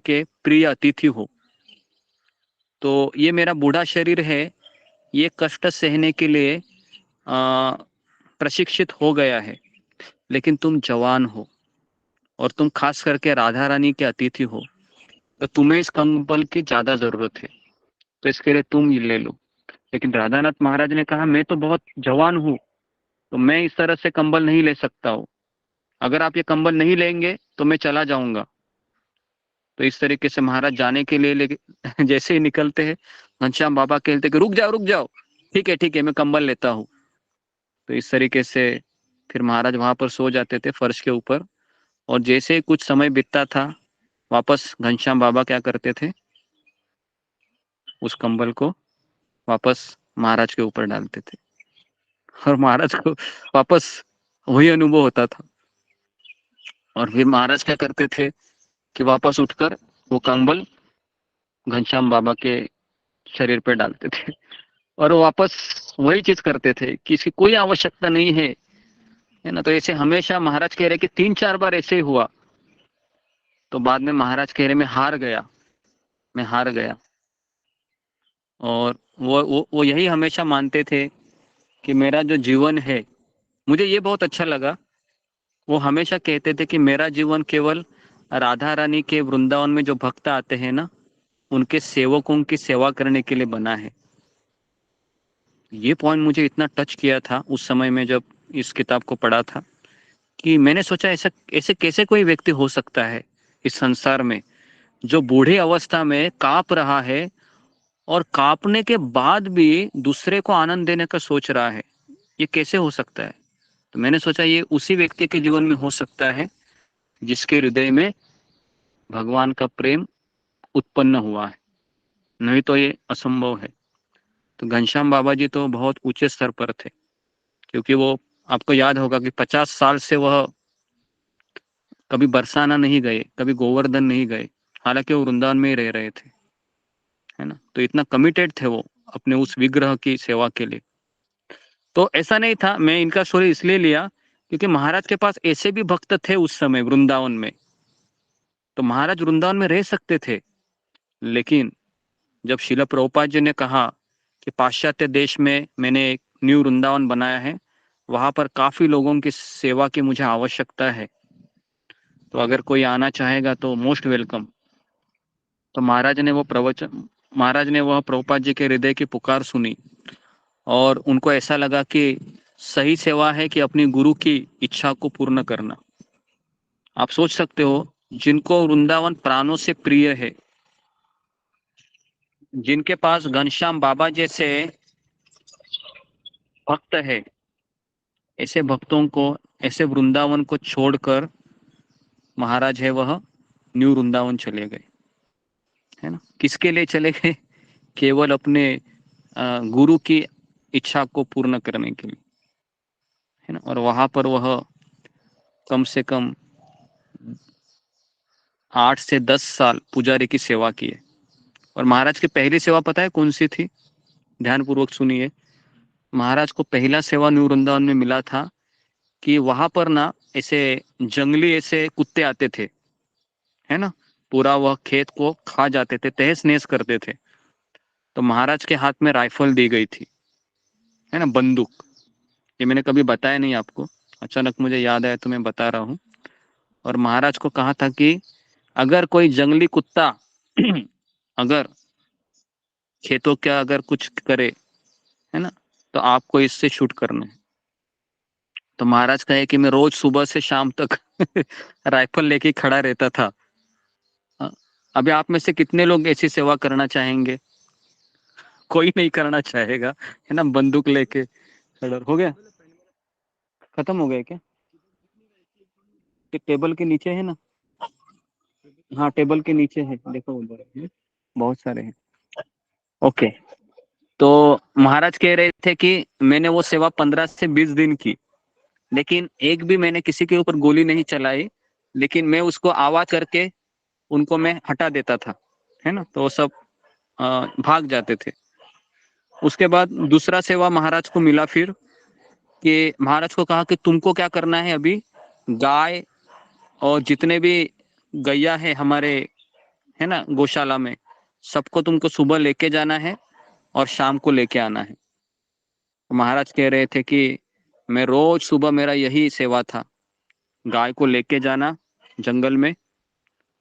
के प्रिय अतिथि हो, तो ये मेरा बूढ़ा शरीर है, ये कष्ट सहने के लिए प्रशिक्षित हो गया है, लेकिन तुम जवान हो और तुम खास करके राधा रानी के अतिथि हो, तो तुम्हें इस कंबल की ज्यादा जरूरत है, तो इसके लिए तुम ये ले लो। लेकिन राधानाथ महाराज ने कहा मैं तो बहुत जवान हूँ, तो मैं इस तरह से कंबल नहीं ले सकता हूँ, अगर आप ये कंबल नहीं लेंगे तो मैं चला जाऊंगा। तो इस तरीके से महाराज जाने के लिए लेके जैसे ही निकलते हैं, घनश्याम बाबा कहते कि रुक जाओ, ठीक है मैं कंबल लेता हूँ। तो इस तरीके से फिर महाराज वहां पर सो जाते थे फर्श के ऊपर। और जैसे ही कुछ समय बीतता था, वापस घनश्याम बाबा क्या करते थे, उस कंबल को वापस महाराज के ऊपर डालते थे और महाराज को वापस वही अनुभव होता था। और फिर महाराज क्या करते थे कि वापस उठकर वो कंबल घनश्याम बाबा के शरीर पे डालते थे और वो वापस वही चीज करते थे कि इसकी कोई आवश्यकता नहीं है ना। तो ऐसे हमेशा महाराज कह रहे कि 3-4 बार ऐसे ही हुआ। तो बाद में महाराज कह रहे मैं हार गया। और वो यही हमेशा मानते थे कि मेरा जो जीवन है, मुझे ये बहुत अच्छा लगा, वो हमेशा कहते थे कि मेरा जीवन केवल राधा रानी के वृंदावन में जो भक्त आते हैं ना, उनके सेवकों की सेवा करने के लिए बना है। ये पॉइंट मुझे इतना टच किया था उस समय में जब इस किताब को पढ़ा था कि मैंने सोचा ऐसे कैसे कोई व्यक्ति हो सकता है इस संसार में जो बूढ़े अवस्था में कांप रहा है और कांपने के बाद भी दूसरे को आनंद देने का सोच रहा है। ये कैसे हो सकता है? तो मैंने सोचा ये उसी व्यक्ति के जीवन में हो सकता है जिसके हृदय में भगवान का प्रेम उत्पन्न हुआ है, नहीं तो ये असंभव है। तो घनश्याम बाबा जी तो बहुत ऊंचे स्तर पर थे, क्योंकि वो आपको याद होगा कि 50 साल से वह कभी बरसाना नहीं गए, कभी गोवर्धन नहीं गए, हालांकि वो वृंदावन में ही रह रहे थे, है ना। तो इतना कमिटेड थे वो अपने उस विग्रह की सेवा के लिए। तो ऐसा नहीं था, मैं इनका स्टोरी इसलिए लिया क्योंकि महाराज के पास ऐसे भी भक्त थे उस समय वृंदावन में। तो महाराज वृंदावन में रह सकते थे, लेकिन जब शिला प्रभुपाद जी ने कहा कि पाश्चात्य देश में मैंने एक न्यू वृंदावन बनाया है, वहां पर काफी लोगों की सेवा की मुझे आवश्यकता है, तो अगर कोई आना चाहेगा तो मोस्ट वेलकम। तो महाराज ने वह प्रभुपाद जी के हृदय की पुकार सुनी और उनको ऐसा लगा कि सही सेवा है कि अपनी गुरु की इच्छा को पूर्ण करना। आप सोच सकते हो, जिनको वृंदावन प्राणों से प्रिय है, जिनके पास घनश्याम बाबा जैसे भक्त है, ऐसे भक्तों को, ऐसे वृंदावन को छोड़कर महाराज है वह न्यू वृंदावन चले गए, है ना। किसके लिए चले गए? केवल अपने गुरु की इच्छा को पूर्ण करने के लिए, है ना। और वहां पर वह कम से कम 8 से 10 साल पुजारी की सेवा की है। और महाराज की पहली सेवा पता है कौन सी थी? ध्यान पूर्वक सुनिए। महाराज को पहला सेवा न्यू वृंदावन में मिला था कि वहां पर ना ऐसे जंगली ऐसे कुत्ते आते थे, है ना, पूरा वह खेत को खा जाते थे, तहस नहस करते थे। तो महाराज के हाथ में राइफल दी गई थी, है ना, बंदूक। ये मैंने कभी बताया नहीं आपको, अचानक मुझे याद आया तो मैं बता रहा हूँ। और महाराज को कहा था कि अगर कोई जंगली कुत्ता अगर खेतों का अगर कुछ करे, है ना, तो आपको इससे शूट करना है। तो महाराज कहे कि मैं रोज सुबह से शाम तक राइफल लेके खड़ा रहता था। अभी आप में से कितने लोग ऐसी सेवा करना चाहेंगे? कोई नहीं करना चाहेगा, है ना। बंदूक लेके खड़ा हो गया, खत्म हो गया क्या? टेबल के नीचे है ना? हाँ, टेबल के नीचे है, देखो उधर है, बहुत सारे हैं। ओके, तो महाराज कह रहे थे कि मैंने वो सेवा 15 से 20 दिन की, लेकिन एक भी मैंने किसी के ऊपर गोली नहीं चलाई, लेकिन मैं उसको आवाज करके उनको मैं हटा देता था, है ना। तो वो सब भाग जाते थे। उसके बाद दूसरा सेवा महाराज को मिला फिर, कि महाराज को कहा कि तुमको क्या करना है, अभी गाय और जितने भी गैया है हमारे, है ना, गौशाला में, सबको तुमको सुबह लेके जाना है और शाम को लेके आना है। तो महाराज कह रहे थे कि मैं रोज सुबह, मेरा यही सेवा था, गाय को लेके जाना जंगल में,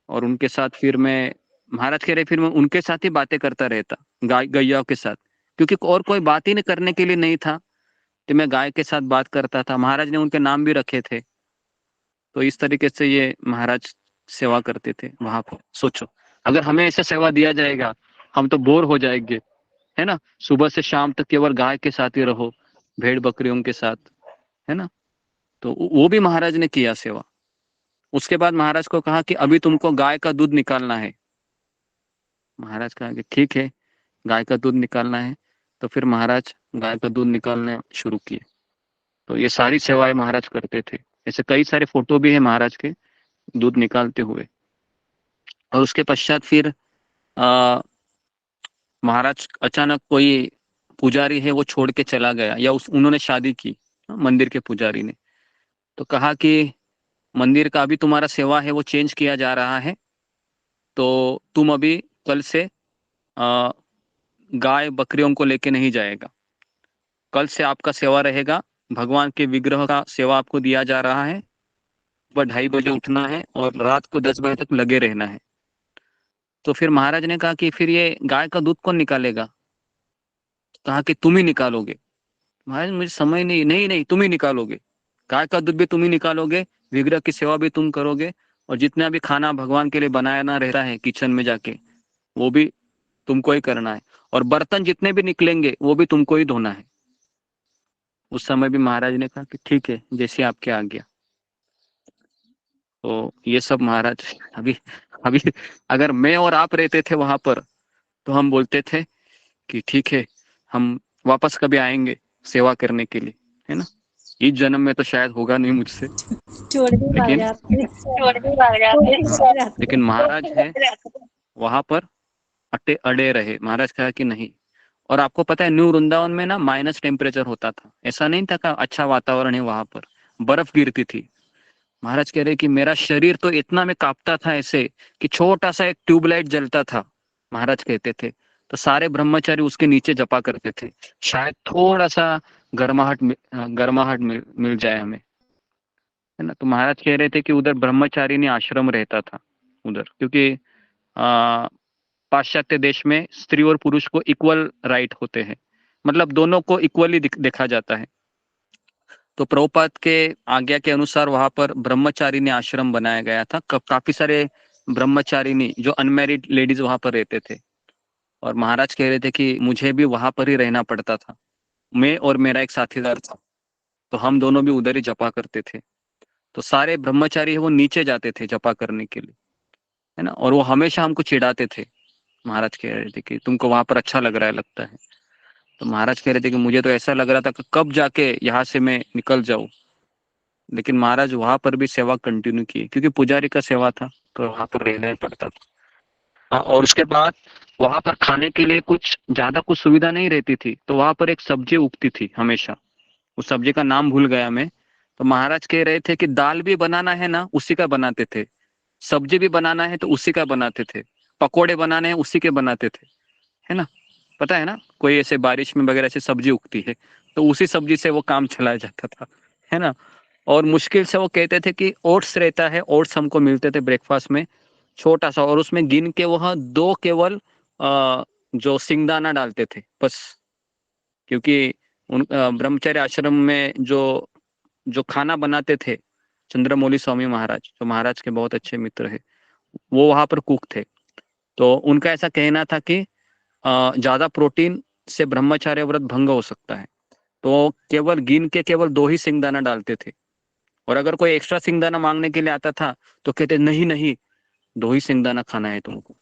और उनके साथ फिर मैं, महाराज कह रहे फिर मैं उनके साथ ही बातें करता रहता, गाय गैया के साथ, क्योंकि और कोई बात ही नहीं करने के लिए नहीं था, तो मैं गाय के साथ बात करता था। महाराज ने उनके नाम भी रखे थे। तो इस तरीके से ये महाराज सेवा करते थे वहां पर। सोचो, अगर हमें ऐसा सेवा दिया जाएगा, हम तो बोर हो जाएंगे, है ना। सुबह से शाम तक केवल गाय के साथ ही रहो, भेड़ बकरियों के साथ, है ना। तो वो भी महाराज ने किया सेवा। उसके बाद महाराज को कहा कि अभी तुमको गाय का दूध निकालना है। महाराज कहा कि ठीक है, गाय का दूध निकालना है। तो फिर महाराज गाय का दूध निकालने शुरू किए। तो ये सारी सेवाएं महाराज करते थे। ऐसे कई सारे फोटो भी है महाराज के, दूध निकालते हुए। और उसके पश्चात फिर महाराज अचानक कोई पुजारी है वो छोड़ के चला गया, या उन्होंने शादी की मंदिर के पुजारी ने, तो कहा कि मंदिर का अभी तुम्हारा सेवा है वो चेंज किया जा रहा है, तो तुम अभी कल से गाय बकरियों को लेके नहीं जाएगा, कल से आपका सेवा रहेगा, भगवान के विग्रह का सेवा आपको दिया जा रहा है, सुबह 2:30 बजे उठना है और रात को 10 बजे तक लगे रहना है। तो फिर महाराज ने कहा कि फिर ये गाय का दूध कौन निकालेगा? कहा कि तुम ही निकालोगे। महाराज मुझे समझ नहीं, तुम ही निकालोगे, गाय का दूध भी तुम ही निकालोगे, विग्रह की सेवा भी तुम करोगे, और जितना भी खाना भगवान के लिए बनाना रहता है किचन में जाके वो भी तुमको ही करना है, और बर्तन जितने भी निकलेंगे वो भी तुमको ही धोना है। उस समय भी महाराज ने कहा कि ठीक है, जैसे आपके आज्ञा। तो ये सब महाराज अभी अगर मैं और आप रहते थे वहां पर तो हम बोलते थे कि ठीक है, हम वापस कभी आएंगे सेवा करने के लिए, है ना। इस जन्म में तो शायद होगा नहीं मुझसे, लेकिन महाराज है वहां पर अड़े रहे। महाराज कहा कि नहीं। और आपको पता है न्यू वृंदावन में ना माइनस टेम्परेचर होता था, ऐसा नहीं था कि अच्छा वातावरण है, वहां पर बर्फ गिरती थी। महाराज कह रहे कि मेरा शरीर तो इतना में कांपता था ऐसे कि छोटा सा एक ट्यूबलाइट जलता था। महाराज कहते थे तो सारे ब्रह्मचारी उसके नीचे जपा करते थे, शायद थोड़ा सा गर्माहट मिल जाए हमें, है ना। तो महाराज कह रहे थे कि उधर ब्रह्मचारिणी आश्रम रहता था उधर, क्योंकि पाश्चात्य देश में स्त्री और पुरुष को इक्वल राइट होते हैं, मतलब दोनों को इक्वली देखा जाता है। तो प्रभुपाद के आज्ञा के अनुसार वहां पर ब्रह्मचारिणी आश्रम बनाया गया था। काफी सारे ब्रह्मचारिणी जो अनमैरिड लेडीज वहां पर रहते थे, और महाराज कह रहे थे कि मुझे भी वहां पर ही रहना पड़ता था। मैं और मेरा एक साथीदार था, तो हम दोनों भी उधर ही जपा करते थे। तो सारे ब्रह्मचारी वो नीचे जाते थे जपा करने के लिए, है ना। और वो हमेशा हमको चिढ़ाते थे। महाराज कह रहे थे कि तुमको वहां पर अच्छा लग रहा है लगता है। तो महाराज कह रहे थे कि मुझे तो ऐसा लग रहा था कि कब जाके यहाँ से मैं निकल जाऊं। लेकिन महाराज वहां पर भी सेवा कंटिन्यू की, क्योंकि पुजारी का सेवा था तो वहां पर रहना ही पड़ता था। और उसके बाद वहां पर खाने के लिए कुछ ज्यादा कुछ सुविधा नहीं रहती थी, तो वहां पर एक सब्जी उगती थी हमेशा, उस सब्जी का नाम भूल गया मैं। तो महाराज कह रहे थे कि दाल भी बनाना है ना उसी का बनाते थे, सब्जी भी बनाना है तो उसी का बनाते थे, पकोड़े बनाने हैं उसी के बनाते थे, है ना। पता है ना, कोई ऐसे बारिश में वगैरह ऐसी सब्जी उगती है तो उसी सब्जी से वो काम चलाया जाता था, है ना। और मुश्किल से वो कहते थे कि ओट्स रहता है, ओट्स हमको मिलते थे ब्रेकफास्ट में छोटा सा, और उसमें गिन के वह 2 केवल जो सिंगदाना डालते थे बस, क्योंकि उन ब्रह्मचर्य आश्रम में जो खाना बनाते थे चंद्रमौली स्वामी महाराज, जो महाराज के बहुत अच्छे मित्र है, वो वहां पर कुक थे। तो उनका ऐसा कहना था कि ज्यादा प्रोटीन से ब्रह्मचर्य व्रत भंग हो सकता है, तो केवल गिन के केवल 2 ही सिंगदाना डालते थे। और अगर कोई एक्स्ट्रा सिंगदाना मांगने के लिए आता था तो कहते नहीं 2 ही सिंगदाना खाना है तुमको।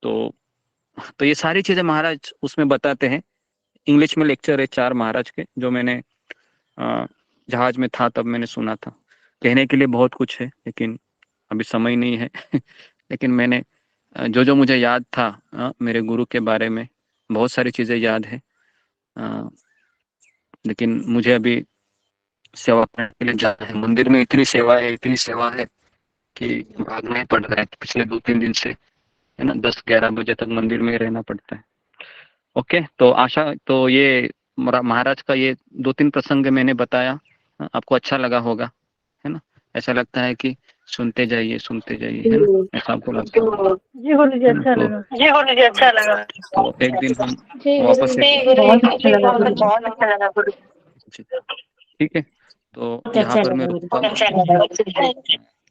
तो ये सारी चीजें महाराज उसमें बताते हैं। इंग्लिश में लेक्चर है 4 महाराज के, जो मैंने जहाज में था तब मैंने सुना था। कहने के लिए बहुत कुछ है लेकिन अभी समय नहीं है लेकिन मैंने जो मुझे याद था मेरे गुरु के बारे में बहुत सारी चीजें याद है, लेकिन मुझे अभी सेवा करने के लिए जाना है। मंदिर में इतनी सेवा है कि भागना ही पड़ रहा है पिछले 2-3 दिन से, है ना। 10-11 बजे तक मंदिर में रहना पड़ता है। ओके, तो आशा तो ये महाराज का ये 2-3 प्रसंग मैंने बताया, आपको अच्छा लगा होगा, है ना। ऐसा लगता है कि सुनते जाइए, है ना, ऐसा आपको लगता है। जी गुरु जी अच्छा लगा। तो एक दिन हम वापस ठीक है। तो यहाँ पर मैं रुकता हूँ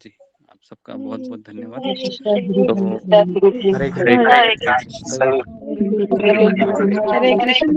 जी। आप सबका बहुत बहुत धन्यवाद। हरे कृष्ण।